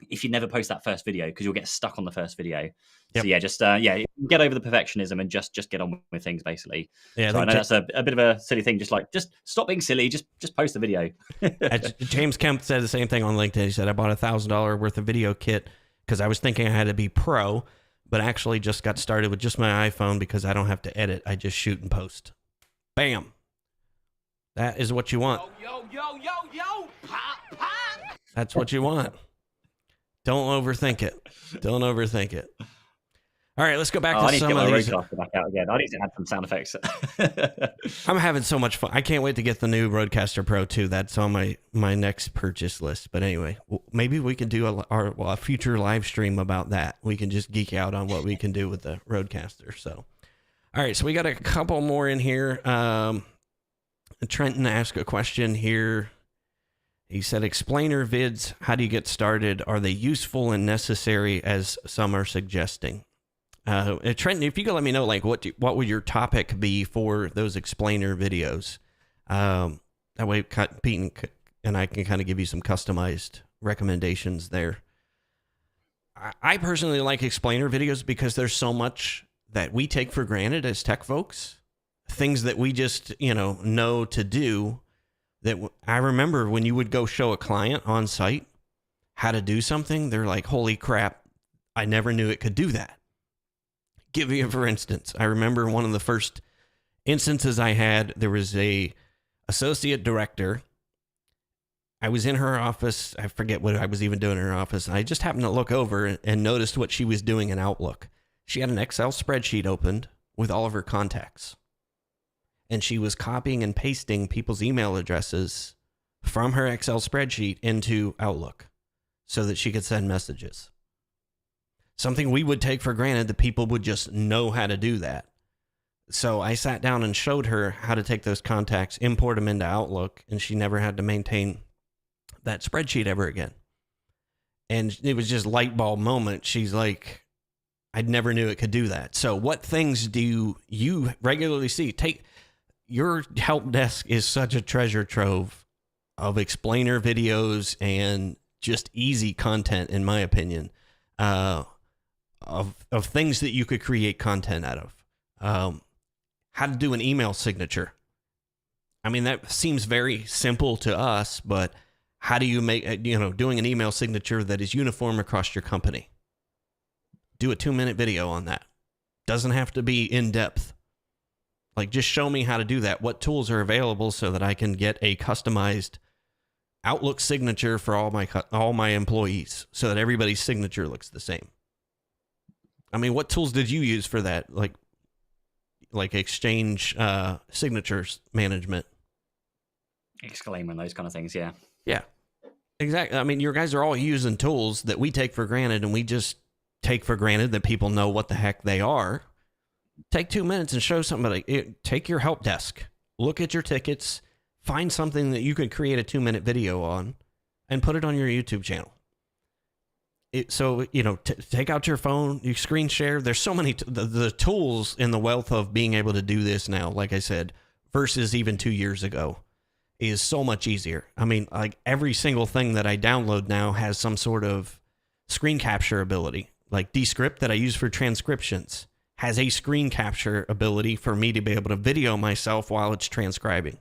B: if you never post that first video, because you'll get stuck on the first video. So yeah, just get over the perfectionism and just get on with things, basically. Yeah, so I know that's a bit of a silly thing. Just stop being silly. Just post the video.
A: James Kemp said the same thing on LinkedIn. He said, I bought $1,000 worth of video kit because I was thinking I had to be pro, but actually just got started with just my iPhone because I don't have to edit. I just shoot and post. Bam. That is what you want.
C: Yo, pop, pop.
A: That's what you want. Don't overthink it. Don't overthink it. All right, let's go back to some of these.
B: I need to get my Rodecaster back out again. I need to add some sound effects.
A: I'm having so much fun. I can't wait to get the new Rodecaster Pro 2. That's on my next purchase list. But anyway, maybe we can do a future live stream about that. We can just geek out on what we can do with the Rodecaster. So, all right, so we got a couple more in here. Trenton asked a question here. He said, explainer vids, how do you get started? Are they useful and necessary as some are suggesting? Trenton, if you could let me know, like, what would your topic be for those explainer videos? That way Pete and I can kind of give you some customized recommendations there. I personally like explainer videos because there's so much that we take for granted as tech folks, things that we just, know to do. That I remember when you would go show a client on site how to do something, they're like, holy crap, I never knew it could do that. Give you, for instance, I remember one of the first instances I had, there was a associate director. I was in her office. I forget what I was even doing in her office. And I just happened to look over and noticed what she was doing in Outlook. She had an Excel spreadsheet opened with all of her contacts. And she was copying and pasting people's email addresses from her Excel spreadsheet into Outlook so that she could send messages. Something we would take for granted that people would just know how to do that. So I sat down and showed her how to take those contacts, import them into Outlook, and she never had to maintain that spreadsheet ever again. And it was just light bulb moment. She's like, I never knew it could do that. So what things do you regularly see? Your help desk is such a treasure trove of explainer videos and just easy content, in my opinion, of things that you could create content out of. How to do an email signature. I mean, that seems very simple to us, but how do you make, doing an email signature that is uniform across your company? Do a 2-minute video on that. Doesn't have to be in depth. Like, just show me how to do that. What tools are available so that I can get a customized Outlook signature for all my employees so that everybody's signature looks the same. I mean, what tools did you use for that? Like Exchange signatures management.
B: Exclaim and those kind of things, yeah.
A: Yeah, exactly. I mean, your guys are all using tools that we take for granted, and we just take for granted that people know what the heck they are. Take 2 minutes and show somebody. Take your help desk. Look at your tickets. Find something that you could create a 2-minute video on and put it on your YouTube channel. Take out your phone, you screen share. There's so many, the tools in the wealth of being able to do this now, like I said, versus even 2 years ago, is so much easier. I mean, like every single thing that I download now has some sort of screen capture ability. Like Descript that I use for transcriptions has a screen capture ability for me to be able to video myself while it's transcribing.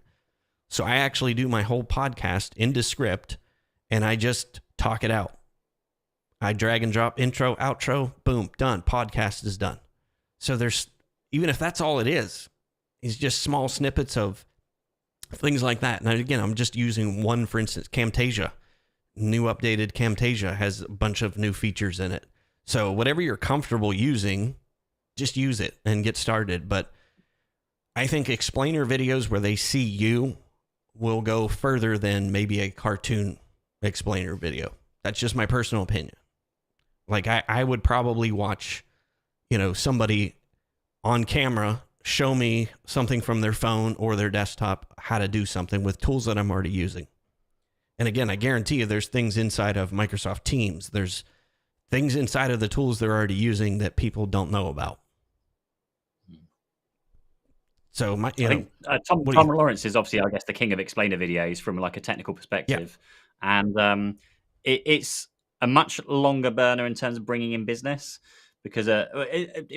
A: So I actually do my whole podcast in Descript and I just talk it out. I drag and drop intro, outro, boom, done. Podcast is done. So there's, even if that's all it is just small snippets of things like that. And again, I'm just using one, for instance, Camtasia. New updated Camtasia has a bunch of new features in it. So whatever you're comfortable using, just use it and get started. But I think explainer videos where they see you will go further than maybe a cartoon explainer video. That's just my personal opinion. Like I would probably watch, somebody on camera show me something from their phone or their desktop, how to do something with tools that I'm already using. And again, I guarantee you there's things inside of Microsoft Teams. There's things inside of the tools they're already using that people don't know about. So
B: I think Tom Lawrence is obviously, I guess, the king of explainer videos from like a technical perspective. Yeah. And it's a much longer burner in terms of bringing in business because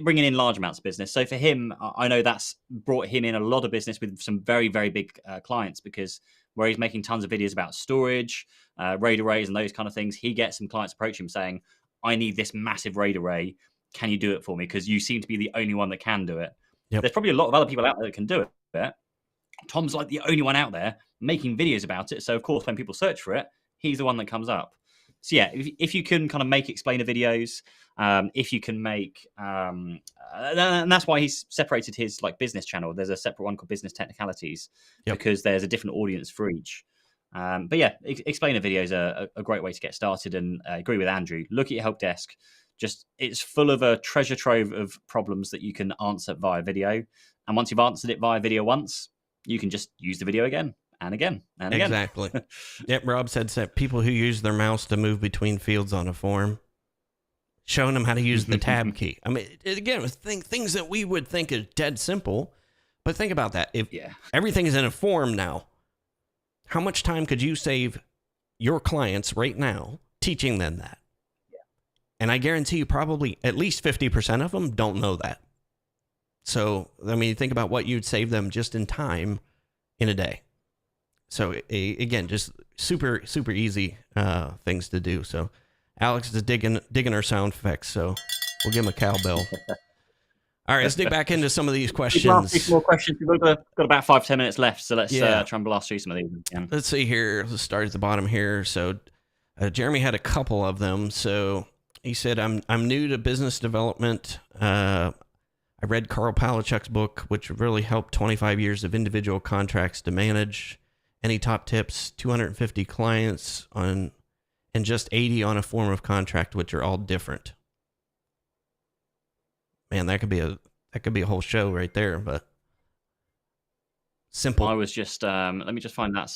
B: bringing in large amounts of business. So for him, I know that's brought him in a lot of business with some very, very big clients because where he's making tons of videos about storage, RAID arrays and those kind of things, he gets some clients approach him saying, I need this massive RAID array. Can you do it for me? Because you seem to be the only one that can do it. Yep. There's probably a lot of other people out there that can do it. But Tom's like the only one out there making videos about it. So, of course, when people search for it, he's the one that comes up. So, yeah, if you can kind of make explainer videos, if you can make... and that's why he's separated his business channel. There's a separate one called Business Technicalities because there's a different audience for each. But, yeah, explainer videos are a great way to get started. And I agree with Andrew. Look at your help desk. It's full of a treasure trove of problems that you can answer via video. And once you've answered it via video once, you can just use the video again and again and again.
A: Exactly. Yep, Rob said people who use their mouse to move between fields on a form, showing them how to use the tab key. I mean, again, it was things that we would think is dead simple, but think about that. If everything is in a form now, how much time could you save your clients right now teaching them that? And I guarantee you probably at least 50% of them don't know that. So, I mean, think about what you'd save them just in time in a day. So, again, just super, super easy things to do. So, Alex is digging our sound effects, so we'll give him a cowbell. All right, let's dig back into some of these
B: People ask me
A: questions.
B: some more questions. We've got about 5-10 minutes left, so let's
A: Yeah.
B: try and blast through some of these. Yeah.
A: Let's see here. Let's start at the bottom here. So Jeremy had a couple of them. So he said, I'm new to business development. I read Carl Palachuk's book, which really helped 25 years of individual contracts to manage. Any top tips? 250 clients on, and just 80 on a form of contract, which are all different. Man, that could be a whole show right there, but simple.
B: I was just let me just find that.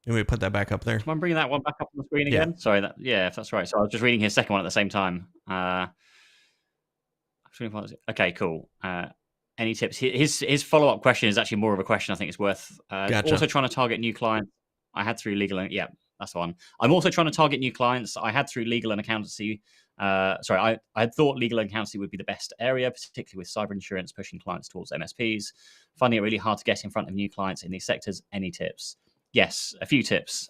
A: Let me put that back up there.
B: Am I bringing that one back up on the screen
A: Yeah.
B: again? Sorry, if that's right. So I was just reading his second one at the same time. Okay, cool. Any tips? His follow-up question is actually more of a question. I think it's worth.
A: Gotcha.
B: Also trying to target new clients. I had through legal. Yeah, that's the one. I'm also trying to target new clients. I had through legal and accountancy. I had thought legal and accountancy would be the best area, particularly with cyber insurance pushing clients towards MSPs. Finding it really hard to get in front of new clients in these sectors. Any tips? Yes, a few tips.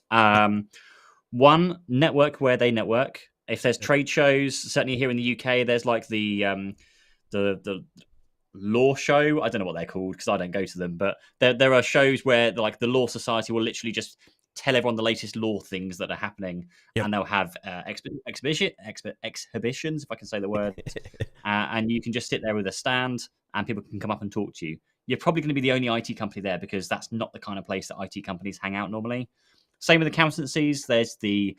B: One, network where they network. If there's trade shows, certainly here in the UK, there's like the law show. I don't know what they're called because I don't go to them, but there are shows where like the Law Society will literally just tell everyone the latest law things that are happening, and they'll have exhibitions, if I can say the word, and you can just sit there with a stand, and people can come up and talk to you. You're probably going to be the only IT company there because that's not the kind of place that IT companies hang out normally. Same with accountancies. There's the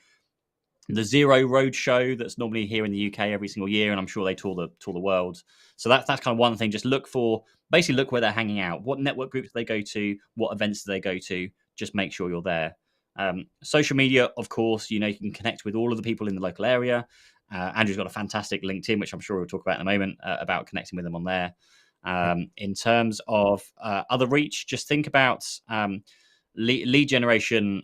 B: Zero Road Show that's normally here in the UK every single year, and I'm sure they tour the world. So that's kind of one thing. Just look where they're hanging out. What network groups do they go to? What events do they go to? Just make sure you're there. Social media, of course, you can connect with all of the people in the local area. Andrew's got a fantastic LinkedIn, which I'm sure we'll talk about in a moment, about connecting with them on there. In terms of other reach, just think about lead generation,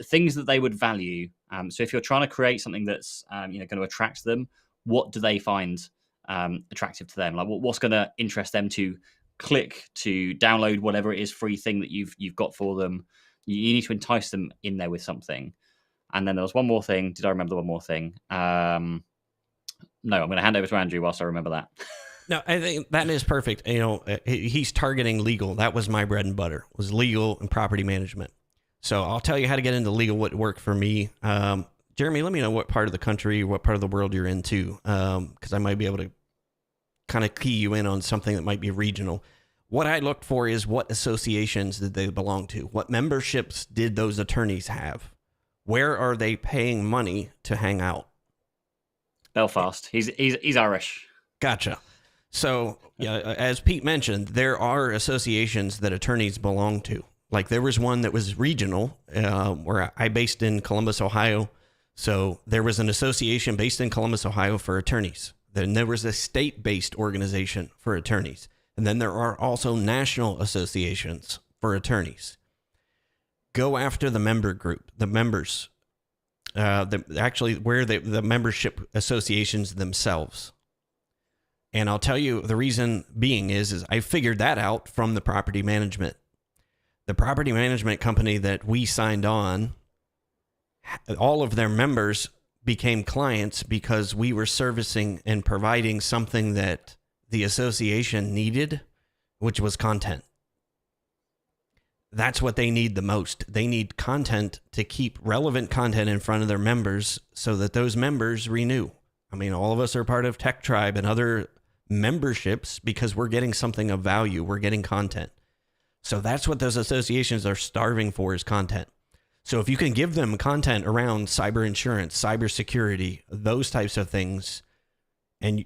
B: things that they would value. So if you're trying to create something that's going to attract them, what do they find attractive to them? Like what's going to interest them to click to download whatever it is free thing that you've got for them? You need to entice them in there with something. And then there was one more thing. Did I remember the one more thing? No, I'm going to hand over to Andrew whilst I remember that.
A: No, I think that is perfect. He's targeting legal. That was my bread and butter, was legal and property management. So I'll tell you how to get into legal, what worked for me. Jeremy, let me know what part of the country, what part of the world you're into, because I might be able to kind of key you in on something that might be regional. What I looked for is what associations did they belong to? What memberships did those attorneys have? Where are they paying money to hang out?
B: Belfast. He's Irish.
A: Gotcha. So, as Pete mentioned, there are associations that attorneys belong to. Like there was one that was regional, where I based in Columbus, Ohio. So there was an association based in Columbus, Ohio for attorneys. Then there was a state-based organization for attorneys. And then there are also national associations for attorneys. Go after the member group, the members, the membership associations themselves. And I'll tell you the reason being is I figured that out from the property management. The property management company that we signed on, all of their members became clients because we were servicing and providing something that the association needed, which was content. That's what they need the most. They need content to keep relevant content in front of their members so that those members renew. I mean, all of us are part of Tech Tribe and other memberships because we're getting something of value. We're getting content. So that's what those associations are starving for, is content. So if you can give them content around cyber insurance, cyber security, those types of things, and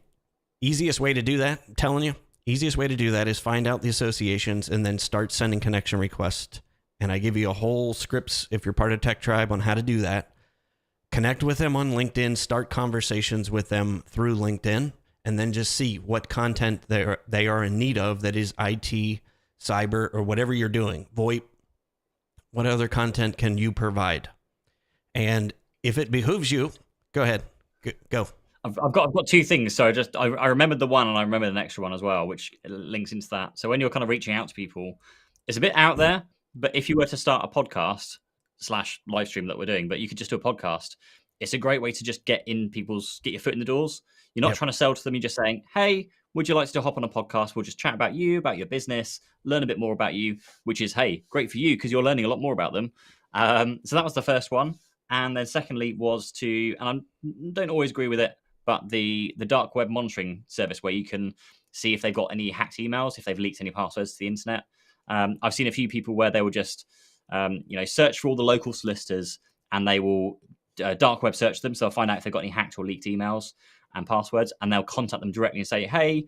A: easiest way to do that, I'm telling you, easiest way to do that is find out the associations and then start sending connection requests. And I give you a whole scripts if you're part of Tech Tribe on how to do that. Connect with them on LinkedIn, start conversations with them through LinkedIn, and then just see what content they are in need of that is IT, cyber, or whatever you're doing, VoIP. What other content can you provide? And if it behooves you, go ahead, go.
B: I've got two things. So I remembered the one and I remember the extra one as well, which links into that. So when you're kind of reaching out to people, it's a bit out there, but if you were to start a podcast / live stream that we're doing, but you could just do a podcast, it's a great way to just get your foot in the doors. You're not trying to sell to them. You're just saying, hey, would you like to hop on a podcast? We'll just chat about you, about your business, learn a bit more about you, which is, hey, great for you because you're learning a lot more about them. So that was the first one. And then secondly was to, and I don't always agree with it, but the dark web monitoring service where you can see if they've got any hacked emails, if they've leaked any passwords to the internet. I've seen a few people where they will just, search for all the local solicitors and they will dark web search them. So they'll find out if they've got any hacked or leaked emails and passwords, and they'll contact them directly and say, hey,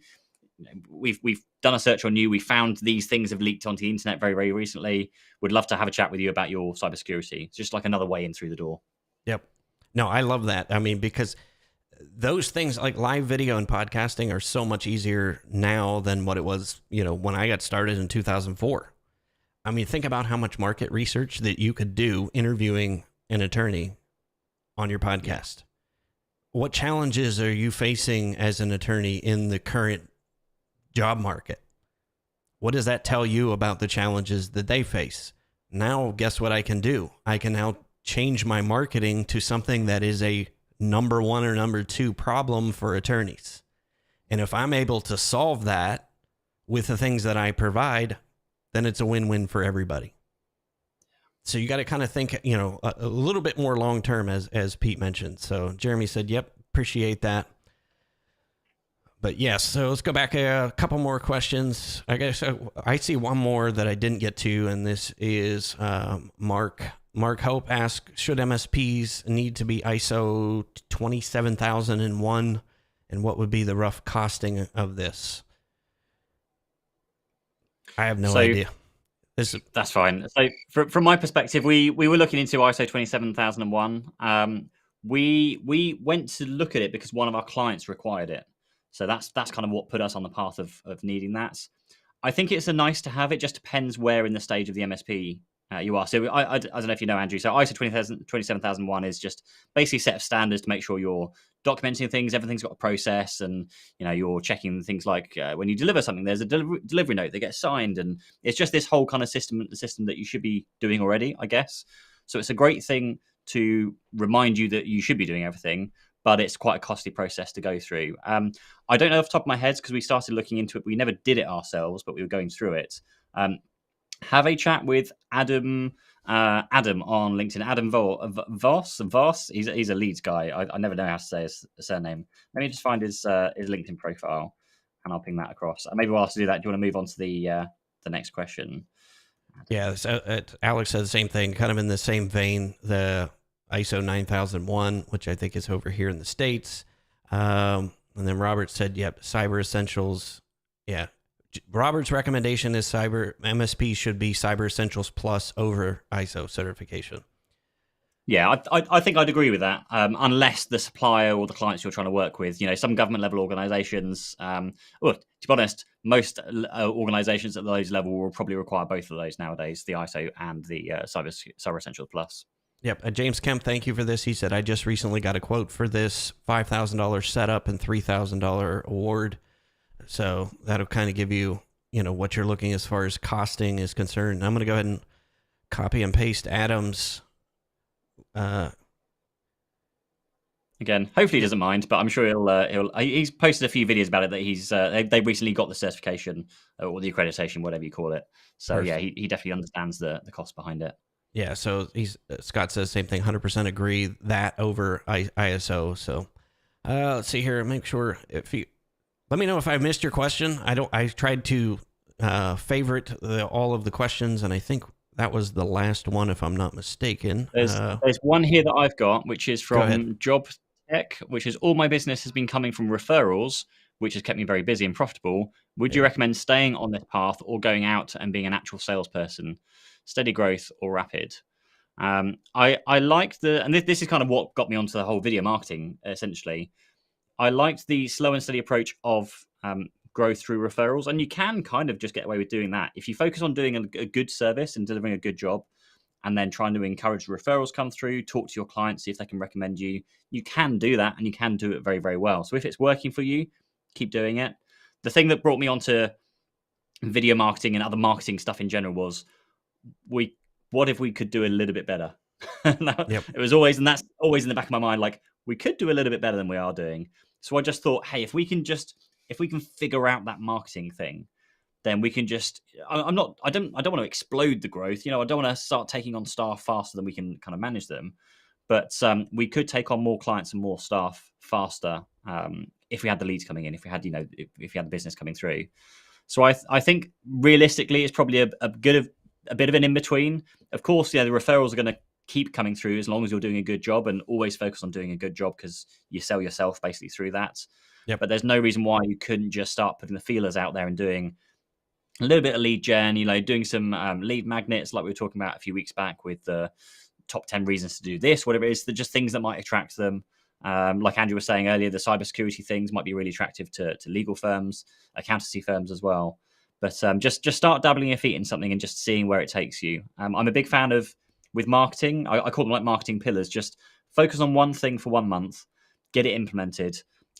B: we've done a search on you. We found these things have leaked onto the internet very, very recently. Would love to have a chat with you about your cybersecurity. It's just like another way in through the door.
A: Yep. No, I love that. I mean, because those things like live video and podcasting are so much easier now than what it was, when I got started in 2004. I mean, think about how much market research that you could do interviewing an attorney on your podcast. What challenges are you facing as an attorney in the current job market? What does that tell you about the challenges that they face? Now, guess what I can do? I can now change my marketing to something that is a number one or number two problem for attorneys. And if I'm able to solve that with the things that I provide, then it's a win-win for everybody. So you got to kind of think, a little bit more long-term, as Pete mentioned. So Jeremy said, yep, appreciate that. But yes, so let's go back a couple more questions. I guess I see one more that I didn't get to, and this is Mark. Mark Hope asks, should MSPs need to be ISO 27001, and what would be the rough costing of this? I have no idea.
B: That's fine. So from my perspective, we were looking into ISO 27001. We went to look at it because one of our clients required it. So that's kind of what put us on the path of needing that. I think it's a nice to have. It just depends where in the stage of the MSP you are. So I don't know if you know, Andrew. So ISO 27001 is just basically a set of standards to make sure you're documenting things. Everything's got a process, and you're checking things like when you deliver something, there's a delivery note that gets signed, and it's just this whole kind of system that you should be doing already, I guess. So it's a great thing to remind you that you should be doing everything, but it's quite a costly process to go through. I don't know off the top of my head because we started looking into it. We never did it ourselves, but we were going through it. Have a chat with Adam on LinkedIn. Adam Voss. He's a Leeds guy. I never know how to say his surname. Let me just find his LinkedIn profile, and I'll ping that across. Maybe while to do that, do you want to move on to the next question?
A: Yeah, so, Alex said the same thing, kind of in the same vein. The ISO 9001, which I think is over here in the States. And then Robert said, yep, Cyber Essentials. Yeah. Robert's recommendation is MSP should be Cyber Essentials Plus over ISO certification.
B: Yeah, I think I'd agree with that, unless the supplier or the clients you're trying to work with, some government level organizations, to be honest, most organizations at those level will probably require both of those nowadays, the ISO and the Cyber Essentials Plus.
A: Yep. James Kemp, thank you for this. He said, I just recently got a quote for this $5,000 setup and $3,000 award. So that'll kind of give you, what you're looking as far as costing is concerned. I'm going to go ahead and copy and paste Adam's.
B: Again, hopefully he doesn't mind, but I'm sure he's posted a few videos about it that he's they recently got the certification or the accreditation, whatever you call it. So perfect. Yeah, he definitely understands the cost behind it.
A: Yeah, so Scott says same thing, 100% agree that over ISO. So let's see here, make sure let me know if I missed your question. I tried to favorite all of the questions, and I think that was the last one, if I'm not mistaken.
B: There's one here that I've got, which is from Job Tech, which is all my business has been coming from referrals, which has kept me very busy and profitable. Would you recommend staying on this path or going out and being an actual salesperson? Steady growth or rapid? I liked and this is kind of what got me onto the whole video marketing, essentially. I liked the slow and steady approach of growth through referrals, and you can kind of just get away with doing that. If you focus on doing a good service and delivering a good job, and then trying to encourage referrals come through, talk to your clients, see if they can recommend you, you can do that, and you can do it very, very well. So if it's working for you, keep doing it. The thing that brought me onto video marketing and other marketing stuff in general was, what if we could do a little bit better? Yep. It was always, and that's always in the back of my mind, like, we could do a little bit better than we are doing. So I just thought, hey, if we can just if we can figure out that marketing thing, then we can just. I don't want to explode the growth. I don't want to start taking on staff faster than we can kind of manage them. But we could take on more clients and more staff faster if we had the leads coming in, if we had if we had the business coming through. So I think realistically, it's probably a bit of an in between. Of course, the referrals are going to keep coming through as long as you're doing a good job, and always focus on doing a good job because you sell yourself basically through that.
A: Yep.
B: But there's no reason why you couldn't just start putting the feelers out there and doing a little bit of lead gen, doing some lead magnets like we were talking about a few weeks back with the top 10 reasons to do this, whatever it is. They're just things that might attract them. Like Andrew was saying earlier, the cybersecurity things might be really attractive to legal firms, accountancy firms as well. But just start dabbling your feet in something and just seeing where it takes you. I'm a big fan of, with marketing, I call them like marketing pillars. Just focus on one thing for 1 month, get it implemented,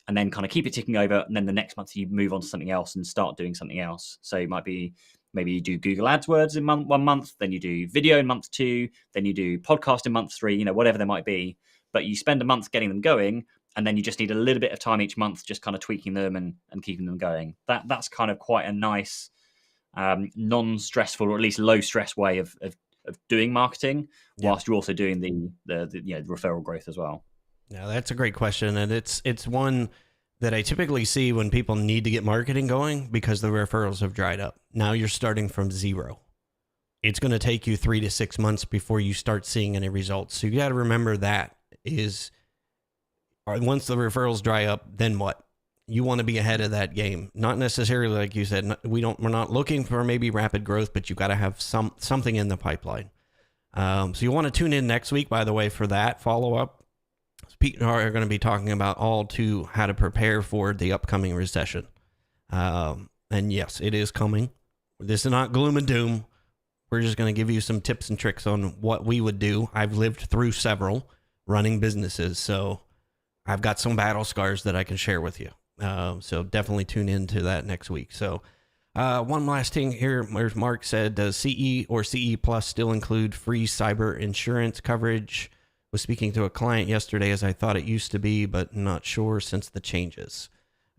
B: and then kind of keep it ticking over. And then the next month you move on to something else and start doing something else. So it might be, maybe you do Google AdWords in 1 month, then you do video in month 2, then you do podcast in month 3, whatever there might be. But you spend a month getting them going, and then you just need a little bit of time each month, just kind of tweaking them and keeping them going. That's kind of quite a nice, non-stressful, or at least low-stress way of doing marketing, whilst you're also doing the referral growth as well.
A: Yeah, that's a great question, and it's one that I typically see when people need to get marketing going because the referrals have dried up. Now you're starting from zero. It's going to take you 3 to 6 months before you start seeing any results. So you got to remember that is, once the referrals dry up, then what? You want to be ahead of that game. Not necessarily, like you said, we're not looking for maybe rapid growth, but you got to have something in the pipeline. So you want to tune in next week, by the way, for that follow-up. Pete and I are going to be talking about how to prepare for the upcoming recession. And yes, it is coming. This is not gloom and doom. We're just going to give you some tips and tricks on what we would do. I've lived through several running businesses, so I've got some battle scars that I can share with you. So definitely tune into that next week. So one last thing here, where Mark said, does CE or CE Plus still include free cyber insurance coverage? Was speaking to a client yesterday, as I thought it used to be, but not sure since the changes.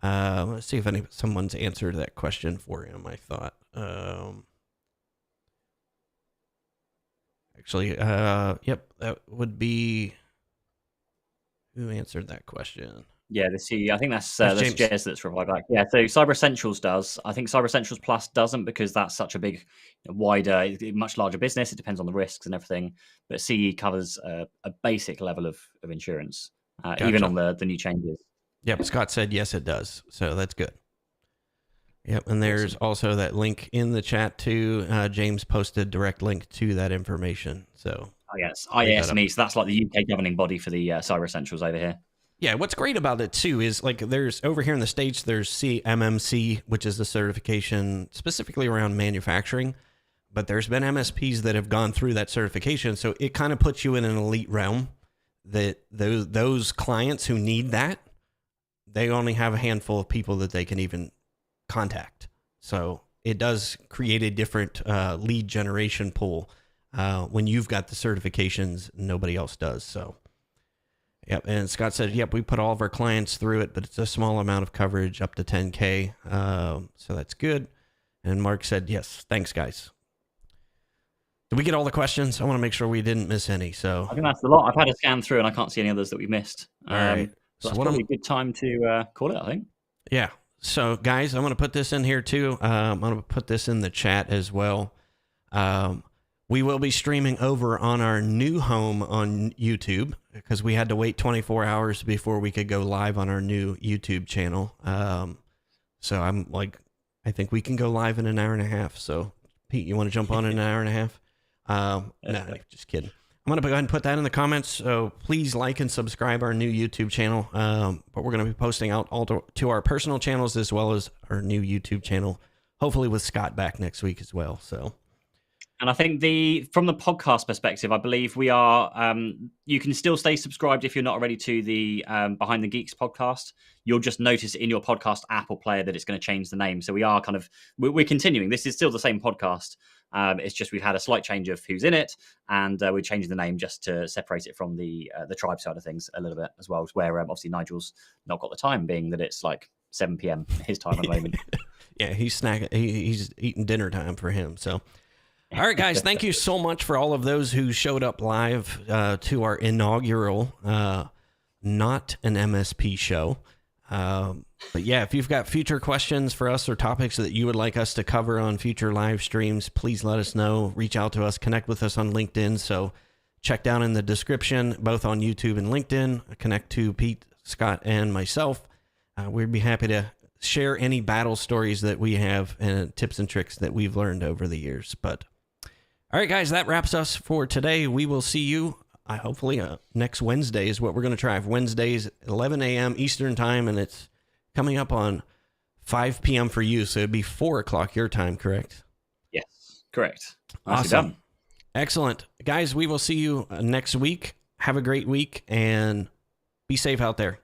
A: Let's see if someone's answered that question for him. I thought, actually, yep, that would be, who answered that question?
B: Yeah, the CE. I think that's
A: James.
B: Jez that's replied back. Yeah, so Cyber Essentials does. I think Cyber Essentials Plus doesn't, because that's such a big, wider, much larger business. It depends on the risks and everything. But CE covers a basic level of insurance, even on the new changes.
A: Yep, Scott said yes, it does. So that's good. Yep, and there's also that link in the chat too. James posted direct link to that information. So
B: yes, IASME. So that's like the UK governing body for the Cyber Essentials over here.
A: Yeah, what's great about it too is, like, there's over here in the States, there's CMMC, which is the certification specifically around manufacturing, but there's been MSPs that have gone through that certification. So it kind of puts you in an elite realm that those clients who need that, they only have a handful of people that they can even contact. So it does create a different lead generation pool when you've got the certifications, nobody else does. So yep, and Scott said, yep, we put all of our clients through it, but it's a small amount of coverage, up to 10K. So that's good. And Mark said, yes, thanks, guys. Did we get all the questions? I want to make sure we didn't miss any. So
B: I think that's a lot. I've had a scan through, and I can't see any others that we missed.
A: All right.
B: So that's probably a good time to call it, I think.
A: Yeah. So, guys, I'm going to put this in here, too. I'm going to put this in the chat as well. We will be streaming over on our new home on YouTube, because we had to wait 24 hours before we could go live on our new YouTube channel. So I'm like, I think we can go live in an hour and a half. So, Pete, you want to jump on in an hour and a half? No, just kidding. I'm going to go ahead and put that in the comments. So please like and subscribe our new YouTube channel. But we're going to be posting out all to our personal channels as well as our new YouTube channel, hopefully with Scott back next week as well. So.
B: And I think from the podcast perspective, I believe we are, you can still stay subscribed if you're not already to the Behind the Geeks podcast. You'll just notice in your podcast app or player that it's going to change the name. So we are we're continuing. This is still the same podcast. It's just we've had a slight change of who's in it, and we're changing the name just to separate it from the tribe side of things a little bit as well, where obviously Nigel's not got the time, being that it's like 7 p.m. his time at the moment.
A: Yeah, he's eating dinner time for him. So, all right, guys, thank you so much for all of those who showed up live to our inaugural Not an MSP show. But yeah, if you've got future questions for us or topics that you would like us to cover on future live streams, please let us know. Reach out to us, connect with us on LinkedIn. So check down in the description, both on YouTube and LinkedIn. Connect to Pete, Scott, and myself. We'd be happy to share any battle stories that we have and tips and tricks that we've learned over the years. But all right, guys, that wraps us for today. We will see you hopefully next Wednesday is what we're going to try. Wednesdays, 11 a.m. Eastern time, and it's coming up on 5 p.m. for you, so it'd be 4 o'clock your time, correct?
B: Yes, correct.
A: Awesome. Excellent. Guys, we will see you next week. Have a great week, and be safe out there.